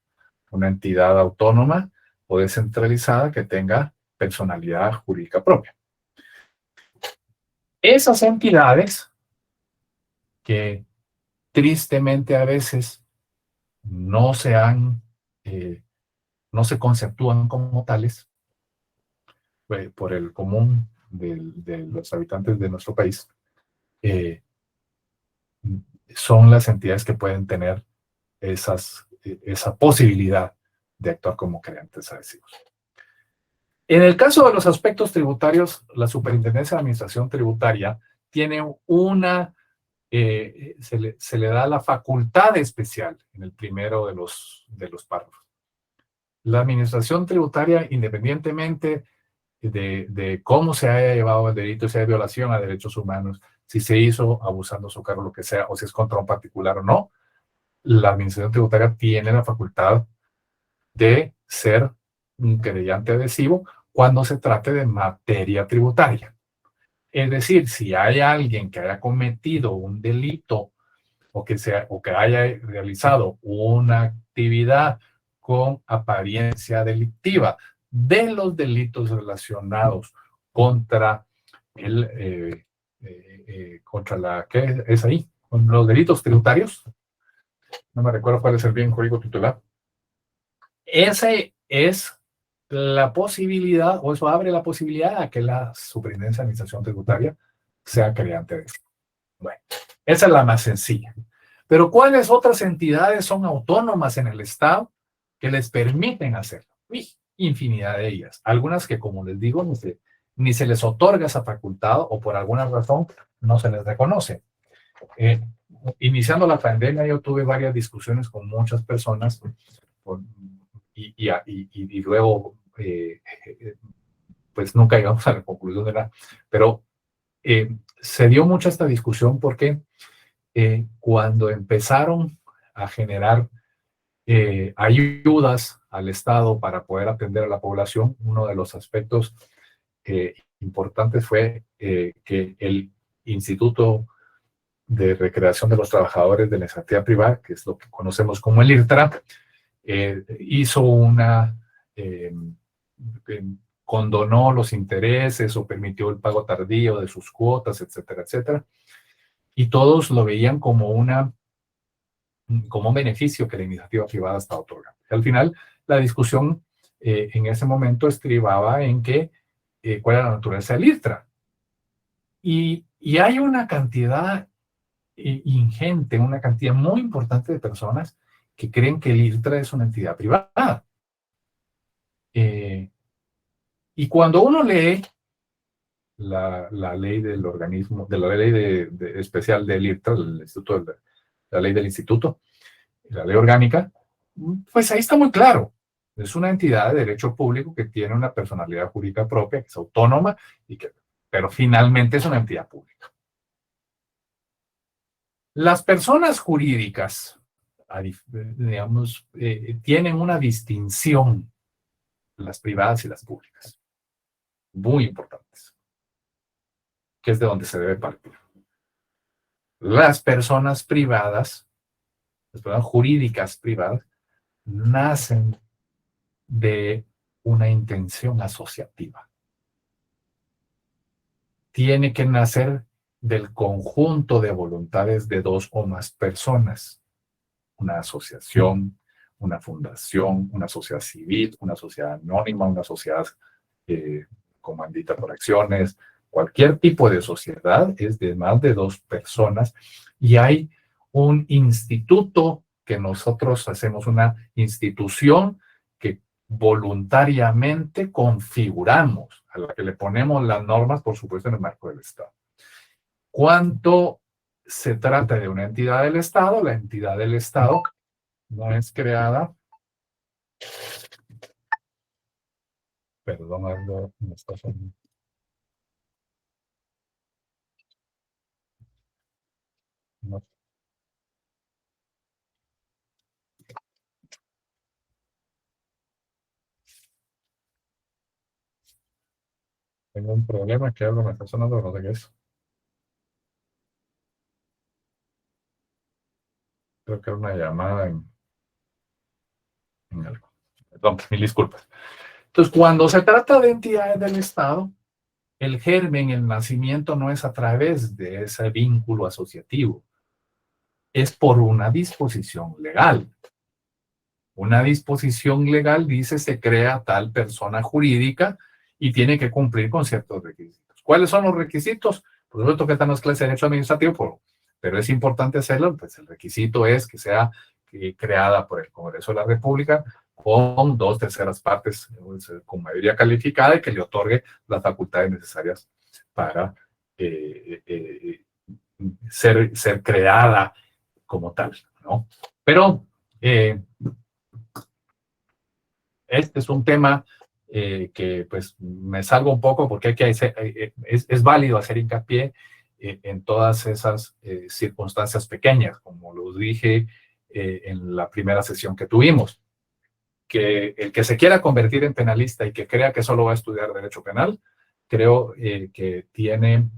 Una entidad autónoma o descentralizada que tenga personalidad jurídica propia. Esas entidades que tristemente a veces no se conceptúan como tales por el común de los habitantes de nuestro país, son las entidades que pueden tener esa posibilidad de actuar como querellantes adhesivos. En el caso de los aspectos tributarios, la Superintendencia de Administración Tributaria tiene se le da la facultad especial en el primero de los párrafos. La administración tributaria, independientemente de cómo se haya llevado el delito, si hay violación a derechos humanos, si se hizo abusando de su cargo, lo que sea, o si es contra un particular o no, la administración tributaria tiene la facultad de ser un querellante adhesivo cuando se trate de materia tributaria. Es decir, si hay alguien que haya cometido un delito o que haya realizado una actividad con apariencia delictiva de los delitos relacionados contra ¿qué es ahí? Con los delitos tributarios. No me recuerdo cuál es el bien jurídico titular. Esa es la posibilidad, o eso abre la posibilidad a que la Superintendencia de Administración Tributaria sea querellante de eso. Bueno, esa es la más sencilla. Pero ¿cuáles otras entidades son autónomas en el Estado que les permiten hacerlo? Infinidad de ellas. Algunas que, como les digo, ni se les otorga esa facultad o por alguna razón no se les reconoce. Iniciando la pandemia, yo tuve varias discusiones con muchas personas y luego pues nunca llegamos a la conclusión de nada. Pero se dio mucha esta discusión porque cuando empezaron a generar ayudas al Estado para poder atender a la población, uno de los aspectos importantes fue que el Instituto de Recreación de los Trabajadores de la Iniciativa Privada, que es lo que conocemos como el IRTRA, hizo condonó los intereses o permitió el pago tardío de sus cuotas, etcétera, etcétera. Y todos lo veían como un beneficio que la iniciativa privada está otorgando. Al final, la discusión en ese momento estribaba en cuál era la naturaleza del IRTRA. Y hay una cantidad ingente, una cantidad muy importante de personas que creen que el IRTRA es una entidad privada. Y cuando uno lee la ley del organismo, de la ley especial del IRTA, el instituto, la ley del instituto, la ley orgánica, pues ahí está muy claro. Es una entidad de derecho público que tiene una personalidad jurídica propia, que es autónoma, pero finalmente es una entidad pública. Las personas jurídicas, digamos, tienen una distinción, las privadas y las públicas, muy importantes, que es de donde se debe partir. Las personas privadas, las personas jurídicas privadas, nacen de una intención asociativa. Tiene que nacer del conjunto de voluntades de dos o más personas. Una asociación, una fundación, una sociedad civil, una sociedad anónima, una sociedad comandita por acciones. Cualquier tipo de sociedad es de más de dos personas y hay un instituto que nosotros hacemos, una institución que voluntariamente configuramos, a la que le ponemos las normas, por supuesto, en el marco del Estado. Cuando se trata de una entidad del Estado, la entidad del Estado no es creada. Perdón, algo me está sonando. No. Tengo un problema que algo me está sonando, no sé qué es. Creo que era una llamada en algo. Perdón, mil disculpas. Entonces, cuando se trata de entidades del Estado, el germen, el nacimiento no es a través de ese vínculo asociativo, es por una disposición legal. Una disposición legal dice se crea tal persona jurídica y tiene que cumplir con ciertos requisitos. ¿Cuáles son los requisitos? Por supuesto que están las clases de derecho administrativo, pero es importante hacerlo, pues el requisito es que sea creada por el Congreso de la República con 2/3 partes con mayoría calificada y que le otorgue las facultades necesarias para ser creada como tal, ¿no? Pero este es un tema que pues me salgo un poco porque es válido hacer hincapié en todas esas circunstancias pequeñas, como lo dije en la primera sesión que tuvimos, que el que se quiera convertir en penalista y que crea que solo va a estudiar derecho penal, creo que tiene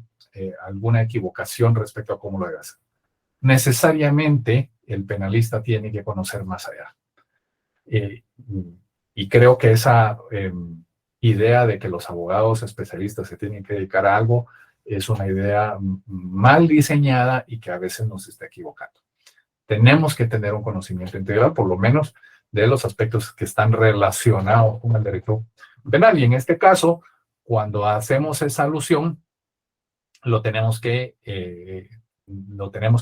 alguna equivocación respecto a cómo lo hagas. Necesariamente el penalista tiene que conocer más allá. Y creo que esa idea de que los abogados especialistas se tienen que dedicar a algo es una idea mal diseñada y que a veces nos está equivocando. Tenemos que tener un conocimiento integral, por lo menos, de los aspectos que están relacionados con el derecho penal. Y en este caso, cuando hacemos esa alusión, lo tenemos que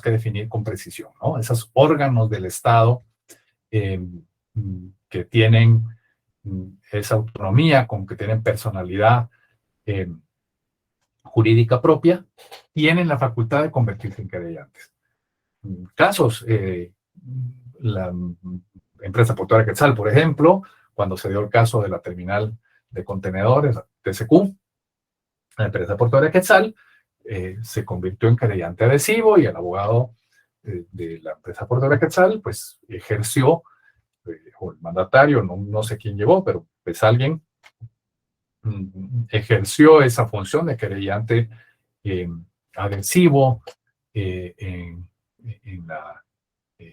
definir con precisión, ¿no? Esos órganos del Estado que tienen esa autonomía, con que tienen personalidad jurídica propia, tienen la facultad de convertirse en querellantes. Casos, la empresa portuaria Quetzal, por ejemplo, cuando se dio el caso de la terminal de contenedores, TCQ, la empresa portuaria Quetzal se convirtió en querellante adhesivo y el abogado de la empresa portuaria Quetzal, pues ejerció, o el mandatario, no sé quién llevó, pero pues alguien ejerció esa función de querellante adhesivo en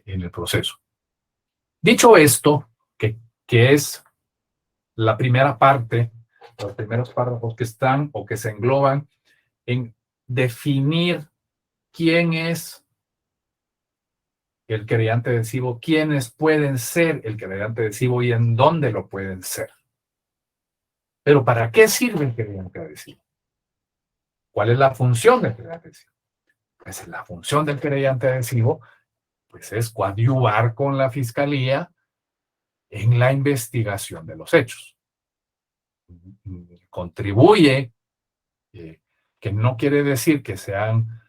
el proceso. Dicho esto, que es la primera parte, los primeros párrafos que están o que se engloban en definir quién es el querellante adhesivo, quiénes pueden ser el querellante adhesivo y en dónde lo pueden ser. Pero ¿para qué sirve el querellante adhesivo? ¿Cuál es la función del querellante adhesivo? Pues la función del querellante adhesivo pues es coadyuvar con la fiscalía en la investigación de los hechos. Contribuye que no quiere decir que sean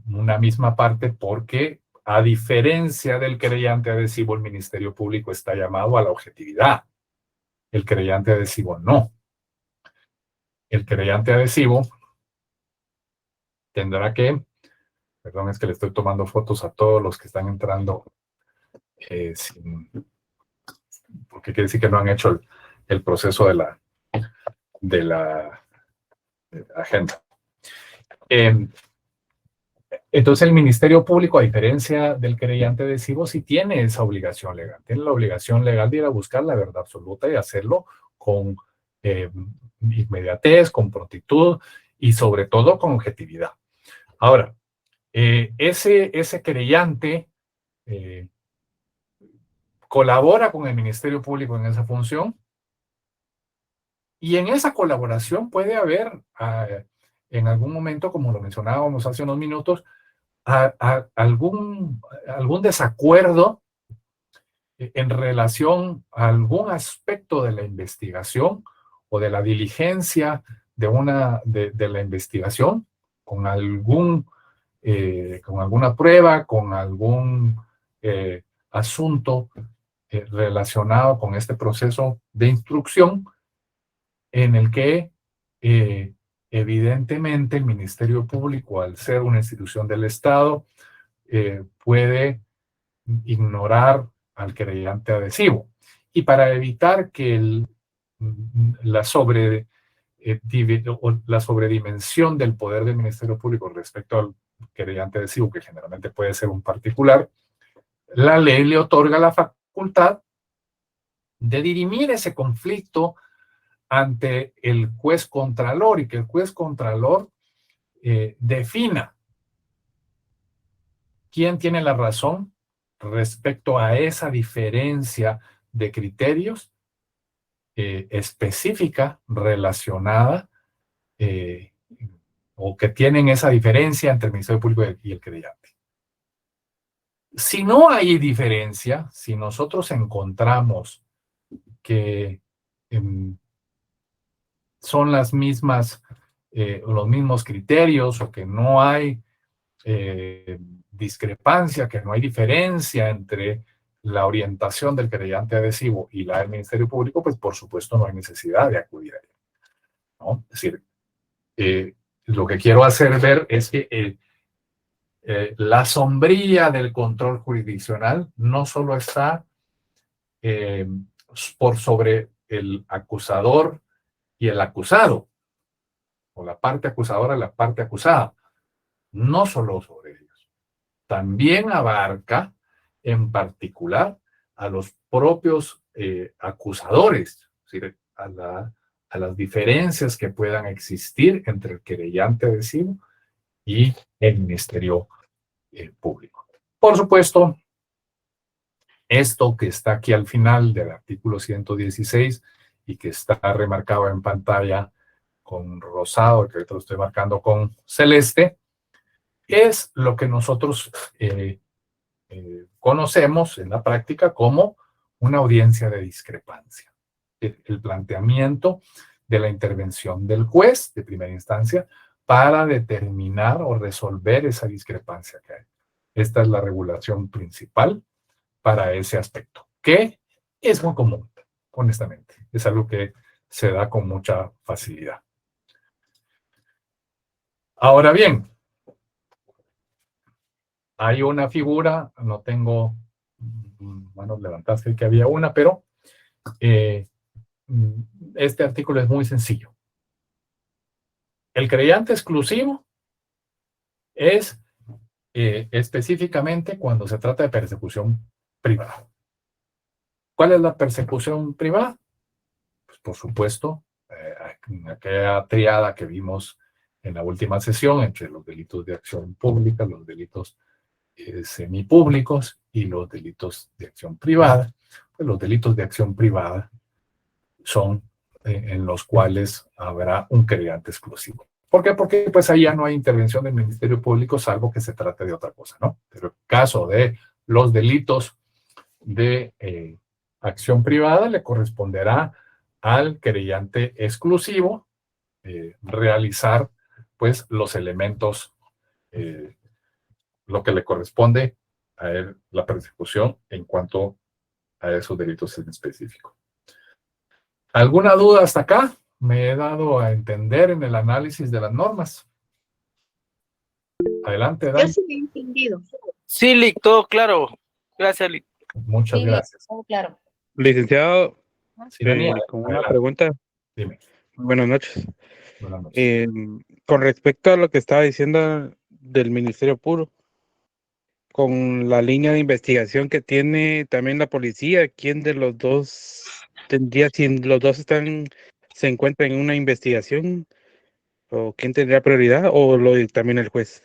una misma parte, porque a diferencia del querellante adhesivo, el Ministerio Público está llamado a la objetividad. El querellante adhesivo no. El querellante adhesivo tendrá que, perdón, es que le estoy tomando fotos a todos los que están entrando porque quiere decir que no han hecho el proceso de la agenda. Entonces el Ministerio Público, a diferencia del querellante adhesivo, sí tiene esa obligación legal. Tiene la obligación legal de ir a buscar la verdad absoluta y hacerlo con inmediatez, con prontitud y sobre todo con objetividad. Ahora, ese querellante colabora con el Ministerio Público en esa función, y en esa colaboración puede haber en algún momento, como lo mencionábamos hace unos minutos, algún desacuerdo en relación a algún aspecto de la investigación o de la diligencia de la investigación, con alguna prueba, con algún asunto relacionado con este proceso de instrucción, en el que evidentemente el Ministerio Público, al ser una institución del Estado, puede ignorar al querellante adhesivo. Y para evitar que la sobredimensión del poder del Ministerio Público respecto al querellante adhesivo, que generalmente puede ser un particular, la ley le otorga la facultad de dirimir ese conflicto ante el juez contralor, y que el juez contralor defina quién tiene la razón respecto a esa diferencia de criterios específica relacionada o que tienen esa diferencia entre el Ministerio Público y el querellante. Si no hay diferencia, si nosotros encontramos que son las mismas, los mismos criterios, o que no hay discrepancia, que no hay diferencia entre la orientación del querellante adhesivo y la del Ministerio Público, pues por supuesto no hay necesidad de acudir a él, ¿no? Es decir, lo que quiero hacer ver es que la sombría del control jurisdiccional no solo está por sobre el acusador y el acusado, o la parte acusadora y la parte acusada, no solo sobre ellos. También abarca en particular a los propios acusadores, es decir, a las diferencias que puedan existir entre el querellante adhesivo y el Ministerio Público. Por supuesto, esto que está aquí al final del artículo 116 y que está remarcado en pantalla con rosado, que ahorita lo estoy marcando con celeste, es lo que nosotros conocemos en la práctica como una audiencia de discrepancia. El planteamiento de la intervención del juez de primera instancia para determinar o resolver esa discrepancia que hay. Esta es la regulación principal para ese aspecto, que es muy común, honestamente. Es algo que se da con mucha facilidad. Ahora bien, hay una figura, no tengo manos levantadas, creo que había una, pero este artículo es muy sencillo. El querellante exclusivo es específicamente cuando se trata de persecución privada. ¿Cuál es la persecución privada? Pues por supuesto, aquella triada que vimos en la última sesión entre los delitos de acción pública, los delitos semipúblicos y los delitos de acción privada. Pues los delitos de acción privada son en los cuales habrá un querellante exclusivo. ¿Por qué? Porque pues ahí ya no hay intervención del Ministerio Público, salvo que se trate de otra cosa, ¿no? Pero en el caso de los delitos de acción privada le corresponderá al querellante exclusivo realizar pues los elementos, lo que le corresponde a él, la persecución en cuanto a esos delitos en específico. ¿Alguna duda hasta acá? Me he dado a entender en el análisis de las normas. Adelante, Yo Dani. sí me he entendido. Sí, Lick, todo claro. Gracias, Lick. Muchas Sí, gracias. todo claro. Licenciado, Sí, Daniel, con una adelante. pregunta. Dime. Buenas noches. Buenas noches. Con respecto a lo que estaba diciendo del Ministerio Público, con la línea de investigación que tiene también la policía, ¿quién de los dos tendría, si los dos se encuentran en una investigación, o quién tendría prioridad, o también el juez?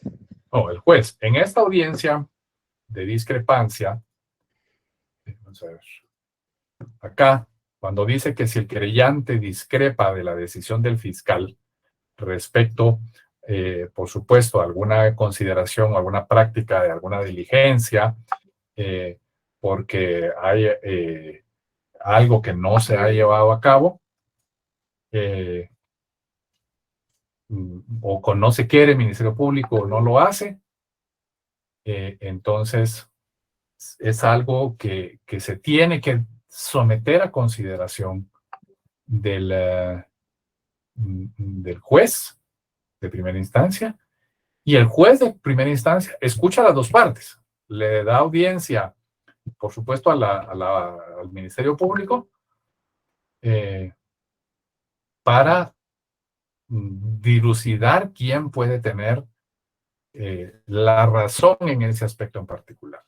No, el juez. En esta audiencia de discrepancia, vamos a ver, acá, cuando dice que si el querellante discrepa de la decisión del fiscal respecto, por supuesto, a alguna consideración o alguna práctica de alguna diligencia, porque hay algo que no se ha llevado a cabo, o no se quiere, el Ministerio Público no lo hace, entonces es algo que se tiene que someter a consideración del juez de primera instancia, y el juez de primera instancia escucha a las dos partes, le da audiencia, por supuesto, al Ministerio Público, para dilucidar quién puede tener la razón en ese aspecto en particular.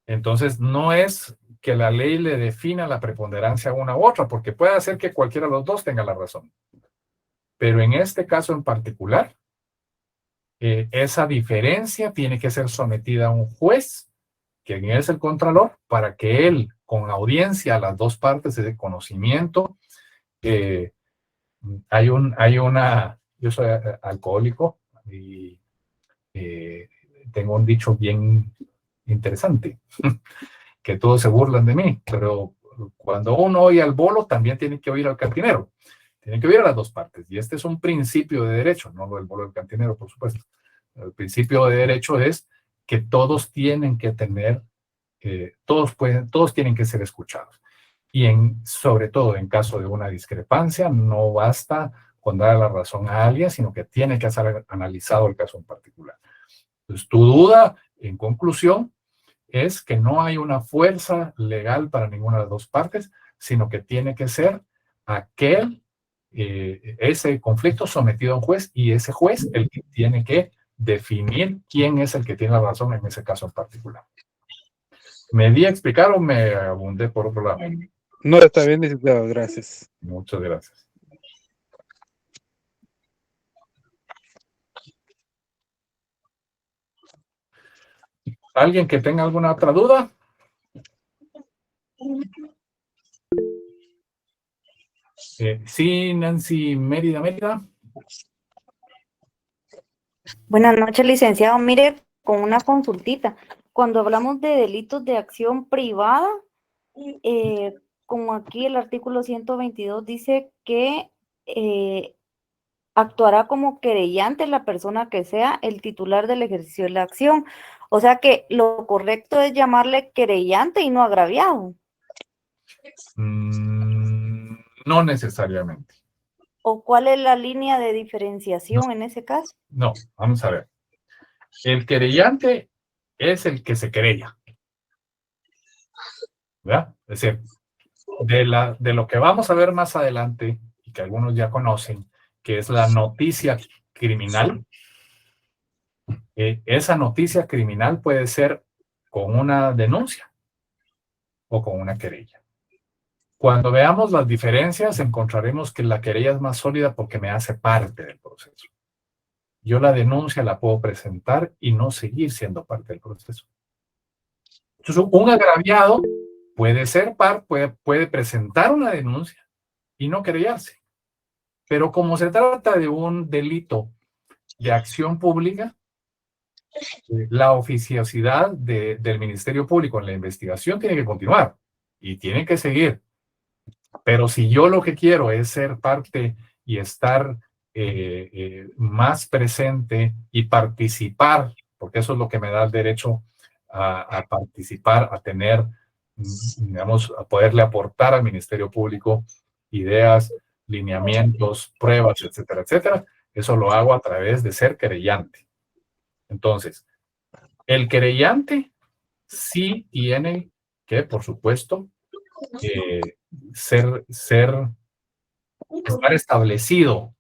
Entonces, no es que la ley le defina la preponderancia a una u otra, porque puede hacer que cualquiera de los dos tenga la razón. Pero en este caso en particular, esa diferencia tiene que ser sometida a un juez, quien es el contralor, para que él, con audiencia a las dos partes de conocimiento, yo soy alcohólico y tengo un dicho bien interesante, que todos se burlan de mí, pero cuando uno oye al bolo, también tiene que oír al cantinero. Tiene que oír a las dos partes. Y este es un principio de derecho, no el bolo del cantinero, por supuesto. El principio de derecho es que todos tienen que tener, todos tienen que ser escuchados. Y sobre todo en caso de una discrepancia, no basta con dar la razón a alguien, sino que tiene que ser analizado el caso en particular. Entonces, tu duda, en conclusión, es que no hay una fuerza legal para ninguna de las dos partes, sino que tiene que ser ese conflicto sometido a un juez, y ese juez el que tiene que definir quién es el que tiene la razón en ese caso en particular. ¿Me di a explicar o me abundé por otro lado? No, está bien, licenciado, gracias. Muchas gracias. ¿Alguien que tenga alguna otra duda? Sí, Nancy Mérida. Buenas noches, licenciado. Mire, con una consultita. Cuando hablamos de delitos de acción privada, como aquí el artículo 122 dice que actuará como querellante la persona que sea el titular del ejercicio de la acción. O sea que lo correcto es llamarle querellante y no agraviado. No necesariamente. ¿O cuál es la línea de diferenciación en ese caso? No, vamos a ver. El querellante es el que se querella, ¿verdad? Es decir, de lo que vamos a ver más adelante, y que algunos ya conocen, que es la noticia criminal. Esa noticia criminal puede ser con una denuncia o con una querella. Cuando veamos las diferencias, encontraremos que la querella es más sólida porque me hace parte del proceso. Yo la denuncia la puedo presentar y no seguir siendo parte del proceso. Entonces, un agraviado puede presentar una denuncia y no querellarse. Pero como se trata de un delito de acción pública, la oficiosidad del Ministerio Público en la investigación tiene que continuar y tiene que seguir Pero si yo lo que quiero es ser parte y estar más presente y participar, porque eso es lo que me da el derecho a participar, a tener, digamos, a poderle aportar al Ministerio Público ideas, lineamientos, pruebas, etcétera, etcétera. Eso lo hago a través de ser querellante. Entonces, el querellante sí tiene que, por supuesto, estar establecido,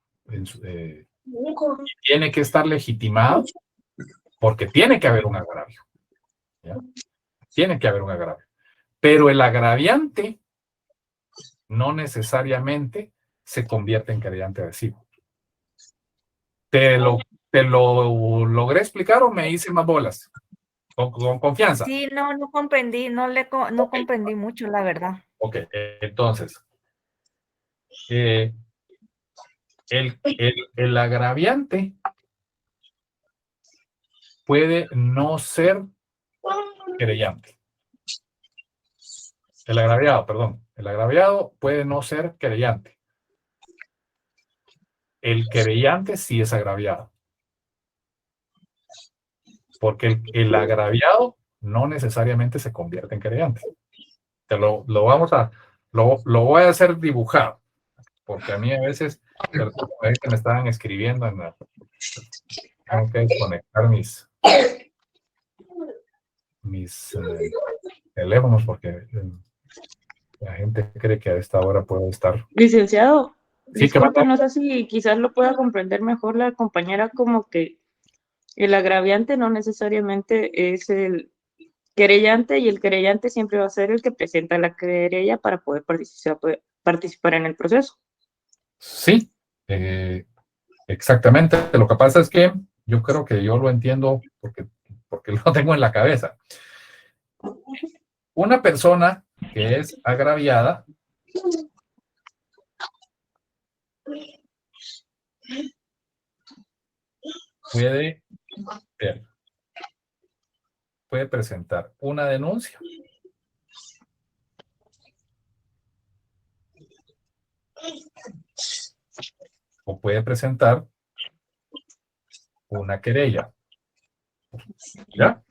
tiene que estar legitimado, porque tiene que haber un agravio. ¿Ya? Tiene que haber un agravio. Pero el agraviante no necesariamente se convierte en querellante adhesivo. ¿Te lo logré explicar o me hice más bolas? Con confianza. Sí, no comprendí, no comprendí mucho, la verdad. Ok, entonces, el agraviante puede no ser querellante. El agraviado, perdón. El agraviado puede no ser querellante. El querellante sí es agraviado. Porque el agraviado no necesariamente se convierte en querellante. Lo voy a hacer dibujado. Porque a mí a veces me estaban escribiendo tengo que desconectar mis teléfonos porque la gente cree que a esta hora puedo estar. Licenciado, Sí, disculpe, no sé si quizás lo pueda comprender mejor la compañera, como que el agraviante no necesariamente es el querellante, y el querellante siempre va a ser el que presenta la querella para poder participar en el proceso. Sí, exactamente. Lo que pasa es que yo creo que yo lo entiendo porque lo tengo en la cabeza. Una persona que es agraviada puede presentar una denuncia o puede presentar una querella. ¿Ya?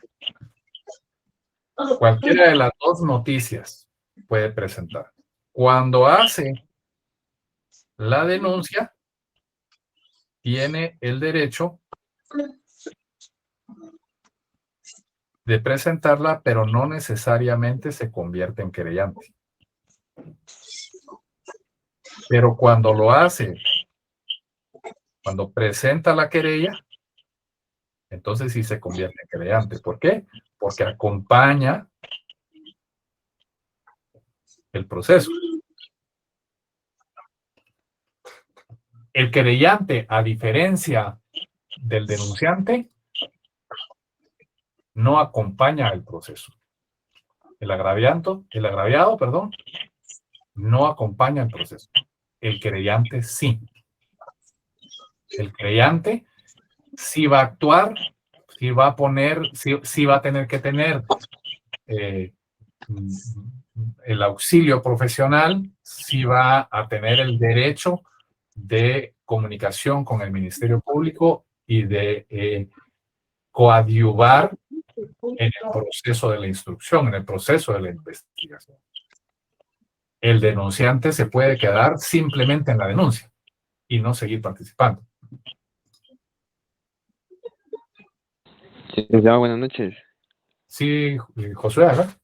Cualquiera de las dos noticias puede presentar. Cuando hace la denuncia, tiene el derecho de presentarla, pero no necesariamente se convierte en querellante. Pero cuando lo hace, cuando presenta la querella, entonces sí se convierte en querellante. ¿Por qué? Porque acompaña el proceso. El querellante, a diferencia del denunciante, no acompaña el proceso. El agraviado, no acompaña el proceso. El querellante sí. El querellante sí va a actuar, sí va a poner, sí va a tener que tener el auxilio profesional, sí va a tener el derecho de comunicación con el Ministerio Público y de coadyuvar en el proceso de la instrucción, en el proceso de la investigación. El denunciante se puede quedar simplemente en la denuncia y no seguir participando. Sí, buenas noches. Sí, Josué, ¿verdad?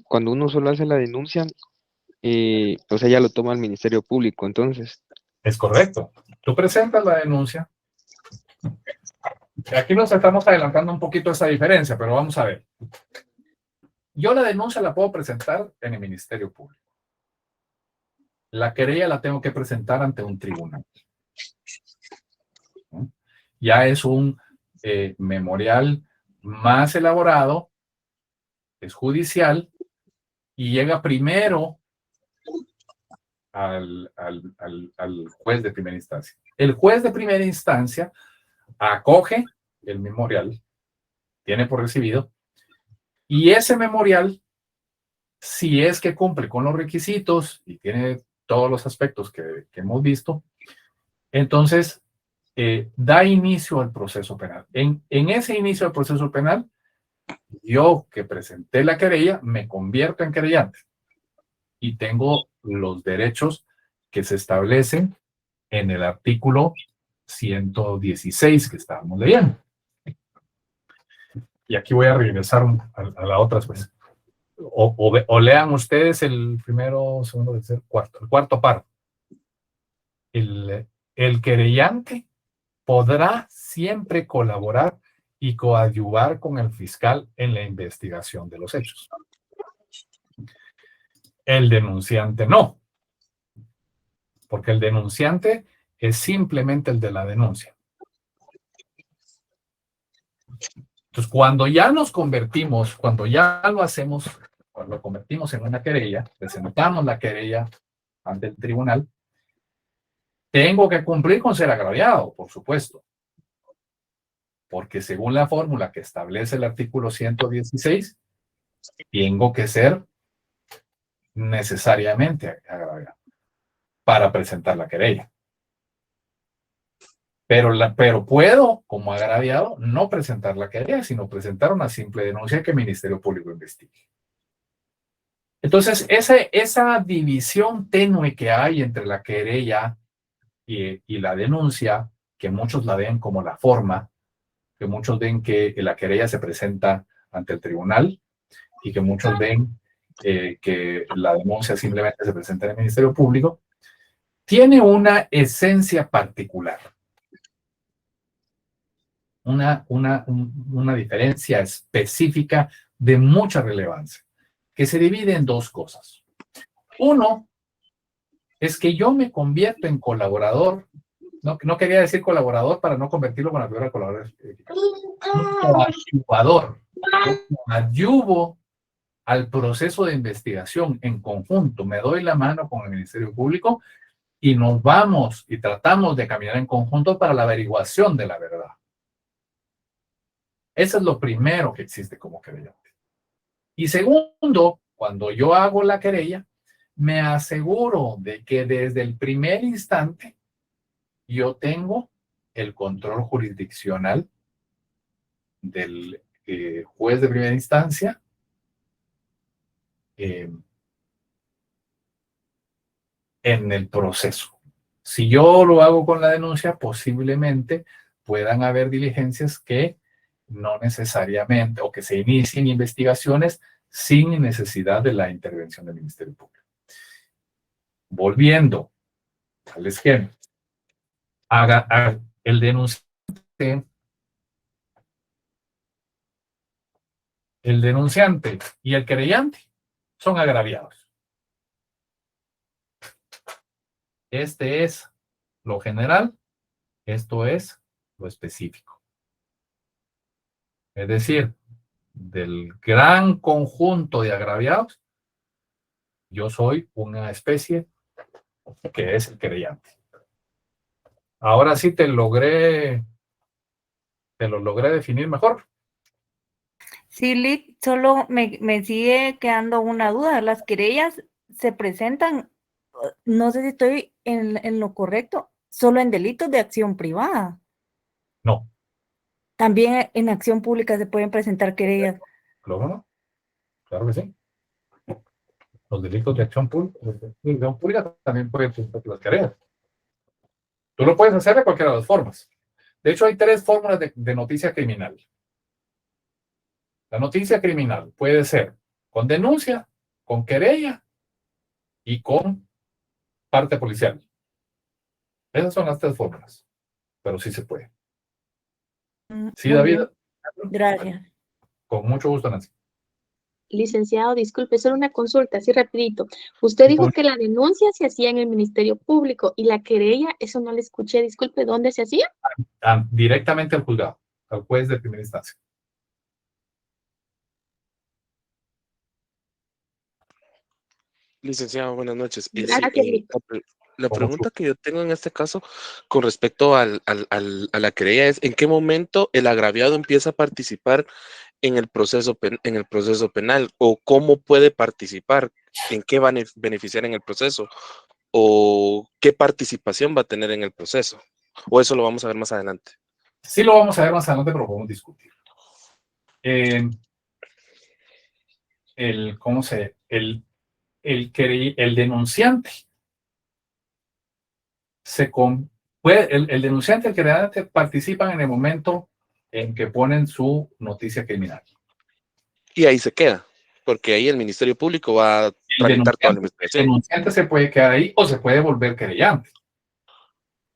Cuando uno solo hace la denuncia, o sea, ya lo toma el Ministerio Público, entonces. Es correcto. Tú presentas la denuncia. Aquí nos estamos adelantando un poquito esa diferencia, pero vamos a ver. Yo la denuncia la puedo presentar en el Ministerio Público. La querella la tengo que presentar ante un tribunal. Ya es un memorial más elaborado, es judicial y llega primero al juez de primera instancia. El juez de primera instancia acoge el memorial, tiene por recibido, y ese memorial Si es que cumple con los requisitos y tiene todos los aspectos que hemos visto, entonces da inicio al proceso penal. En ese inicio del proceso penal, yo que presenté la querella me convierto en querellante y tengo los derechos que se establecen en el artículo 116 que estábamos leyendo. Y aquí voy a regresar a la otra pues. O lean ustedes el primero, segundo, tercer, cuarto. El cuarto párrafo. El querellante podrá siempre colaborar y coadyuvar con el fiscal en la investigación de los hechos. El denunciante no, porque el denunciante es simplemente el de la denuncia. Entonces, cuando ya nos convertimos, cuando ya lo hacemos, cuando lo convertimos en una querella, presentamos la querella ante el tribunal, tengo que cumplir con ser agraviado, por supuesto. Porque según la fórmula que establece el artículo 116, tengo que ser necesariamente agraviado para presentar la querella. Pero puedo, como agraviado, no presentar la querella, sino presentar una simple denuncia que el Ministerio Público investigue. Entonces, esa división tenue que hay entre la querella y la denuncia, que muchos la ven como la forma, que muchos ven que la querella se presenta ante el tribunal y que muchos ven que la denuncia simplemente se presenta en el Ministerio Público, tiene una esencia particular. Una diferencia específica de mucha relevancia, que se divide en dos cosas. Uno, es que yo me convierto en colaborador, no quería decir colaborador para no convertirlo con la palabra colaborador, coadyuvador. Yo ayudo al proceso de investigación en conjunto, me doy la mano con el Ministerio Público y nos vamos y tratamos de caminar en conjunto para la averiguación de la verdad. Eso es lo primero que existe como querellante. Y segundo, cuando yo hago la querella, me aseguro de que desde el primer instante yo tengo el control jurisdiccional del juez de primera instancia en el proceso. Si yo lo hago con la denuncia, posiblemente puedan haber diligencias que no necesariamente, o que se inicien investigaciones sin necesidad de la intervención del Ministerio Público. Volviendo al esquema, el denunciante y el querellante son agraviados. Este es lo general, esto es lo específico. Es decir, del gran conjunto de agraviados, yo soy una especie que es el querellante. Ahora sí te lo logré definir mejor. Sí, Lick, solo me sigue quedando una duda. Las querellas se presentan, no sé si estoy en lo correcto, solo en delitos de acción privada. No. También en acción pública se pueden presentar querellas. Claro que sí. Los delitos de acción pública también pueden presentar las querellas. Tú lo puedes hacer de cualquiera de las formas. De hecho, hay 3 fórmulas de noticia criminal. La noticia criminal puede ser con denuncia, con querella y con parte policial. Esas son las 3 fórmulas. Pero sí se puede. Sí, Muy David. bien. Gracias. Con mucho gusto, Nancy. Licenciado, disculpe, solo una consulta, así rapidito. Usted dijo que la denuncia se hacía en el Ministerio Público y la querella, eso no le escuché, disculpe, ¿dónde se hacía? Directamente al juzgado, al juez de primera instancia. Licenciado, buenas noches. Gracias. La pregunta que yo tengo en este caso con respecto a la querella es: ¿en qué momento el agraviado empieza a participar en el proceso penal, o cómo puede participar, en qué va a beneficiar en el proceso, o qué participación va a tener en el proceso, o eso lo vamos a ver más adelante. Sí lo vamos a ver más adelante, pero podemos discutir. El denunciante el denunciante y el querellante participan en el momento en que ponen su noticia criminal. Y ahí se queda, porque ahí el Ministerio Público va a tramitar toda la El investigación. denunciante se puede quedar ahí o se puede volver querellante,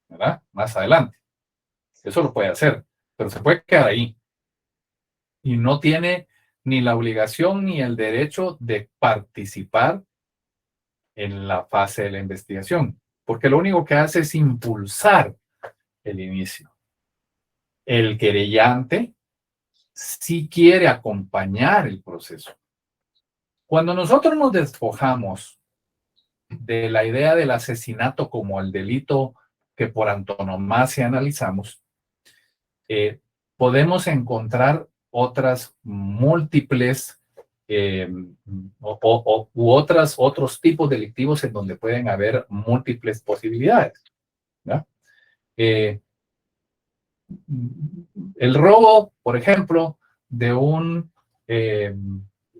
¿verdad? Más adelante. Eso lo puede hacer, pero se puede quedar ahí. Y no tiene ni la obligación ni el derecho de participar en la fase de la investigación, porque lo único que hace es impulsar el inicio. El querellante sí quiere acompañar el proceso. Cuando nosotros nos despojamos de la idea del asesinato como el delito que por antonomasia analizamos, podemos encontrar otras múltiples u otros tipos delictivos en donde pueden haber múltiples posibilidades, ¿no? El robo, por ejemplo, de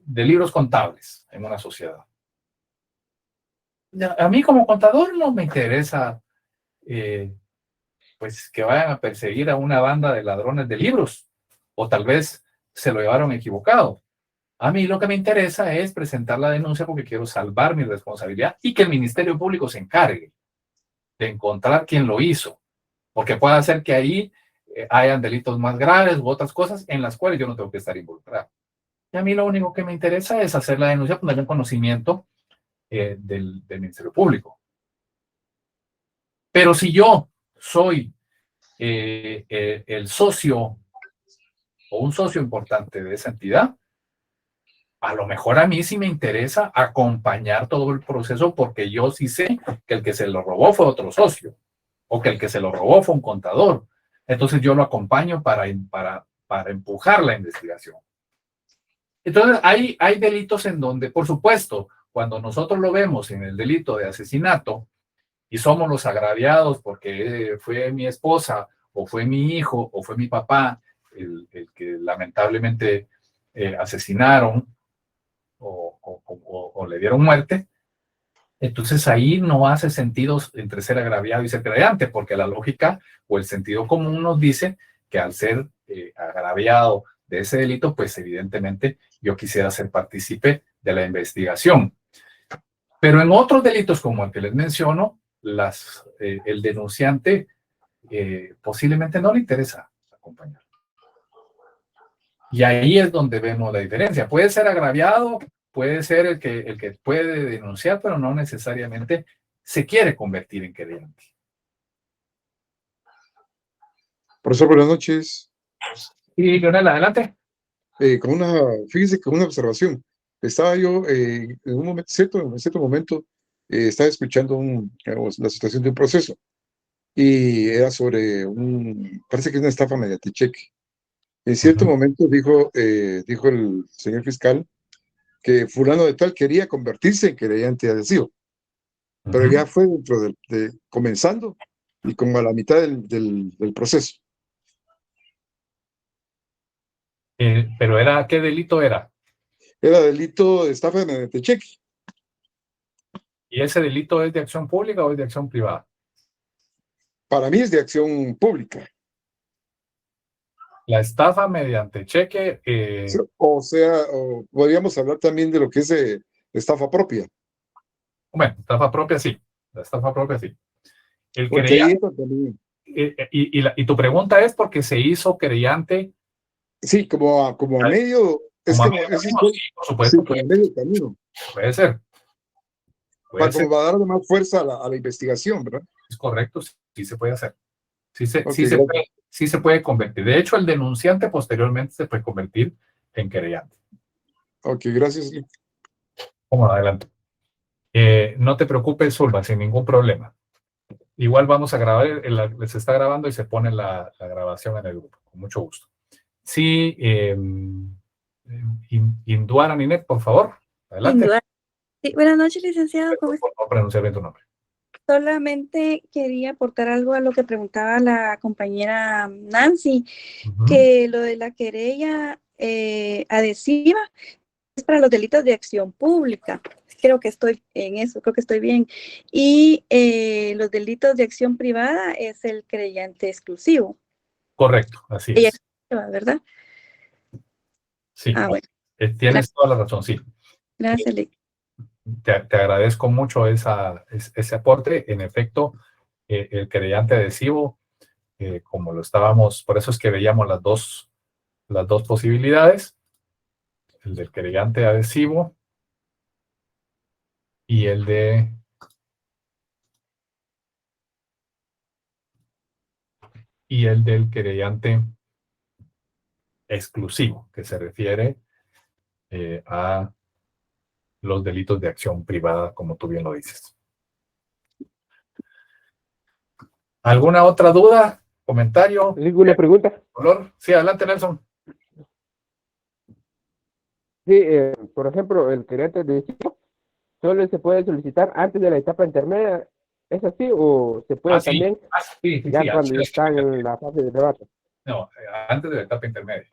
libros contables en una sociedad. A mí como contador no me interesa pues que vayan a perseguir a una banda de ladrones de libros, o tal vez se lo llevaron equivocado. A mí lo que me interesa es presentar la denuncia porque quiero salvar mi responsabilidad y que el Ministerio Público se encargue de encontrar quién lo hizo, porque puede ser que ahí hayan delitos más graves u otras cosas en las cuales yo no tengo que estar involucrado. Y a mí lo único que me interesa es hacer la denuncia, poner en conocimiento del Ministerio Público. Pero si yo soy el socio o un socio importante de esa entidad, a lo mejor a mí sí me interesa acompañar todo el proceso porque yo sí sé que el que se lo robó fue otro socio o que el que se lo robó fue un contador. Entonces yo lo acompaño para empujar la investigación. Entonces hay delitos en donde, por supuesto, cuando nosotros lo vemos en el delito de asesinato y somos los agraviados porque fue mi esposa o fue mi hijo o fue mi papá el que lamentablemente asesinaron o le dieron muerte, entonces ahí no hace sentido entre ser agraviado y ser querellante, porque la lógica o el sentido común nos dice que al ser agraviado de ese delito, pues evidentemente yo quisiera ser partícipe de la investigación. Pero en otros delitos como el que les menciono, el denunciante posiblemente no le interesa acompañar. Y ahí es donde vemos la diferencia. Puede ser agraviado, puede ser el que puede denunciar, pero no necesariamente se quiere convertir en querellante. Profesor, buenas noches. Y Leonel, adelante. Fíjese, con una observación. Estaba yo en un cierto momento, estaba escuchando la situación de un proceso y era sobre parece que es una estafa mediante cheque. En cierto momento dijo el señor fiscal que fulano de tal quería convertirse en querellante adhesivo, pero ya fue dentro comenzando y como a la mitad del proceso. Pero ¿qué delito era? Era delito de estafa mediante cheque. ¿Y ese delito es de acción pública o es de acción privada? Para mí es de acción pública. La estafa mediante cheque... o podríamos hablar también de lo que es estafa propia. Bueno, estafa propia sí. La estafa propia sí. El Porque querellante... también. Y tu pregunta es porque se hizo querellante... Sí, como a medio... Sí, por supuesto. Sí, como a medio camino. Puede ser. Como va a darle más fuerza a la investigación, ¿verdad? Es correcto, sí se puede hacer. Sí se puede convertir. De hecho, el denunciante posteriormente se puede convertir en querellante. Ok, gracias. Vamos adelante. No te preocupes, Zulma, sin ningún problema. Igual vamos a grabar, se está grabando y se pone la grabación en el grupo, con mucho gusto. Sí, Induara Ninet, por favor. Adelante. Induara. Sí, buenas noches, licenciado. ¿Cómo está? Por pronunciar bien tu nombre. Solamente quería aportar algo a lo que preguntaba la compañera Nancy, que lo de la querella adhesiva es para los delitos de acción pública. Creo que estoy en eso, creo que estoy bien. Y los delitos de acción privada es el querellante exclusivo. Correcto, así Ella es. ¿verdad? Sí, Bueno. tienes toda la razón, sí. Gracias, Lic. Te agradezco mucho ese aporte. En efecto, el querellante adhesivo, como lo estábamos, por eso es que veíamos las dos posibilidades, el del querellante adhesivo y el del querellante exclusivo, que se refiere a los delitos de acción privada, como tú bien lo dices. ¿Alguna otra duda? ¿Comentario? ¿Ninguna pregunta? ¿Color? Sí, adelante, Nelson. Sí, por ejemplo, el querellante adhesivo solo se puede solicitar antes de la etapa intermedia. ¿Es así o se puede también ya cuando ya está en la fase de debate? No, antes de la etapa intermedia.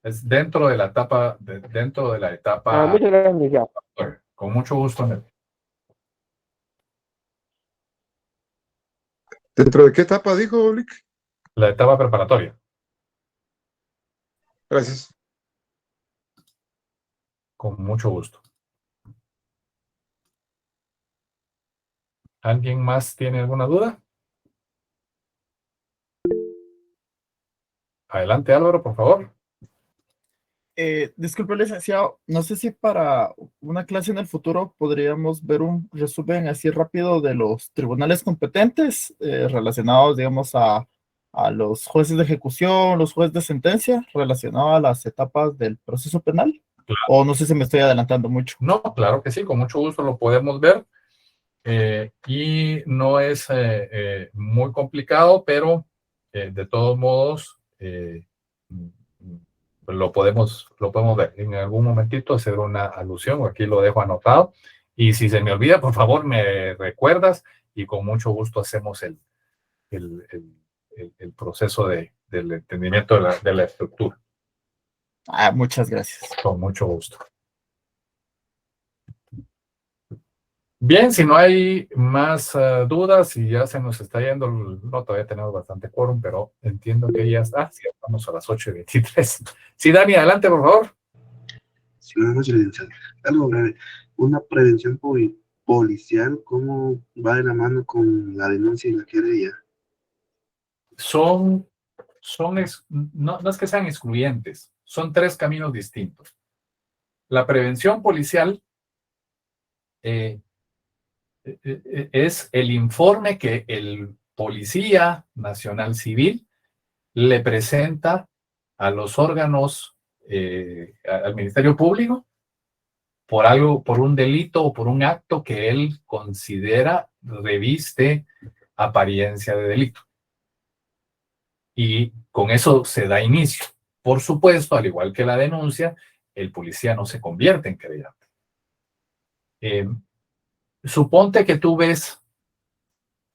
Es dentro de la etapa, Muchas gracias, licenciado. Con mucho gusto, Nelson. ¿Dentro de qué etapa dijo, Lick? La etapa preparatoria. Gracias. Con mucho gusto. ¿Alguien más tiene alguna duda? Adelante, Álvaro, por favor. Disculpe, licenciado, no sé si para una clase en el futuro podríamos ver un resumen así rápido de los tribunales competentes relacionados, digamos, a los jueces de ejecución, los jueces de sentencia, relacionados a las etapas del proceso penal. Claro. O no sé si me estoy adelantando mucho. No, claro que sí, con mucho gusto lo podemos ver. Y no es muy complicado, pero de todos modos lo podemos ver. En algún momentito hacer una alusión, aquí lo dejo anotado. Y si se me olvida, por favor, me recuerdas y con mucho gusto hacemos el proceso del entendimiento de la estructura. Muchas gracias. Con mucho gusto. Bien, si no hay más dudas y ya se nos está yendo, no, todavía tenemos bastante quórum, pero entiendo que ya está. Sí, estamos a las 8:23. Sí, Dani, adelante, por favor. Sí, buenas noches, licenciado. Algo breve. Una prevención policial, ¿cómo va de la mano con la denuncia y la querella? No es que sean excluyentes, son tres caminos distintos. La prevención policial es el informe que el Policía Nacional Civil le presenta a los órganos, al Ministerio Público, por un delito o por un acto que él considera reviste apariencia de delito. Y con eso se da inicio. Por supuesto, al igual que la denuncia, el policía no se convierte en querellante. Suponte que tú ves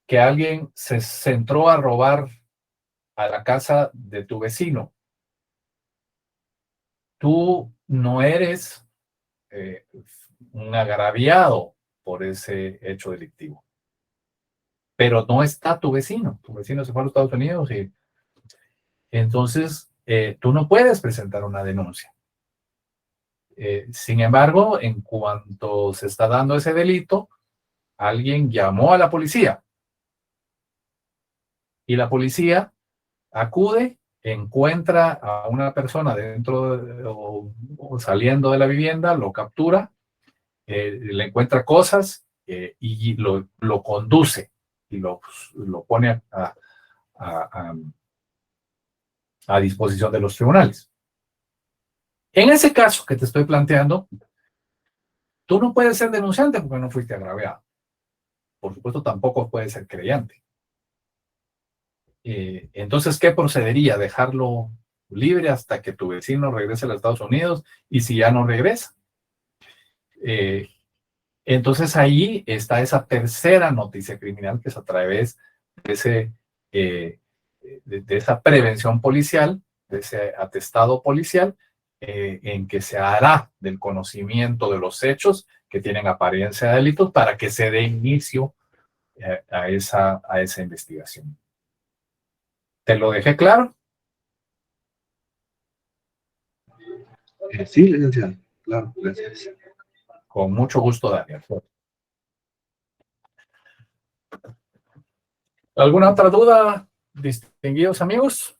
que alguien se entró a robar a la casa de tu vecino. Tú no eres un agraviado por ese hecho delictivo. Pero no está tu vecino. Tu vecino se fue a los Estados Unidos y entonces tú no puedes presentar una denuncia. Sin embargo, en cuanto se está dando ese delito, alguien llamó a la policía y la policía acude, encuentra a una persona dentro o saliendo de la vivienda, lo captura, le encuentra cosas y lo conduce y lo pone a disposición de los tribunales. En ese caso que te estoy planteando, tú no puedes ser denunciante porque no fuiste agraviado. Por supuesto, tampoco puedes ser creyente. Entonces, ¿qué procedería? ¿Dejarlo libre hasta que tu vecino regrese a los Estados Unidos, y si ya no regresa. Entonces ahí está esa tercera noticia criminal, que es a través de, de esa prevención policial, de ese atestado policial, en que se hará del conocimiento de los hechos que tienen apariencia de delitos para que se dé inicio a esa investigación. ¿Te lo dejé claro? Sí, licenciado. Claro, gracias. Con mucho gusto, Daniel. ¿Alguna otra duda, distinguidos amigos?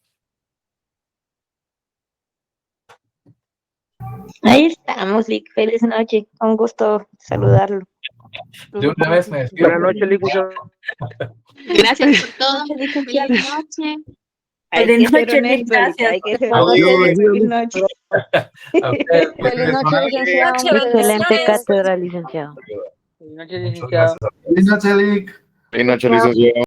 Ahí estamos, Lick. Feliz noche. Un gusto saludarlo. De una vez me despido. Buenas noches, Lick. Gracias por todo. Feliz noche. Feliz noche, Lick. Gracias. Feliz noche. Feliz noche, licenciado. Excelente cátedra, licenciado. Feliz noche, licenciado. Feliz noche, Lick. Feliz noche, licenciado.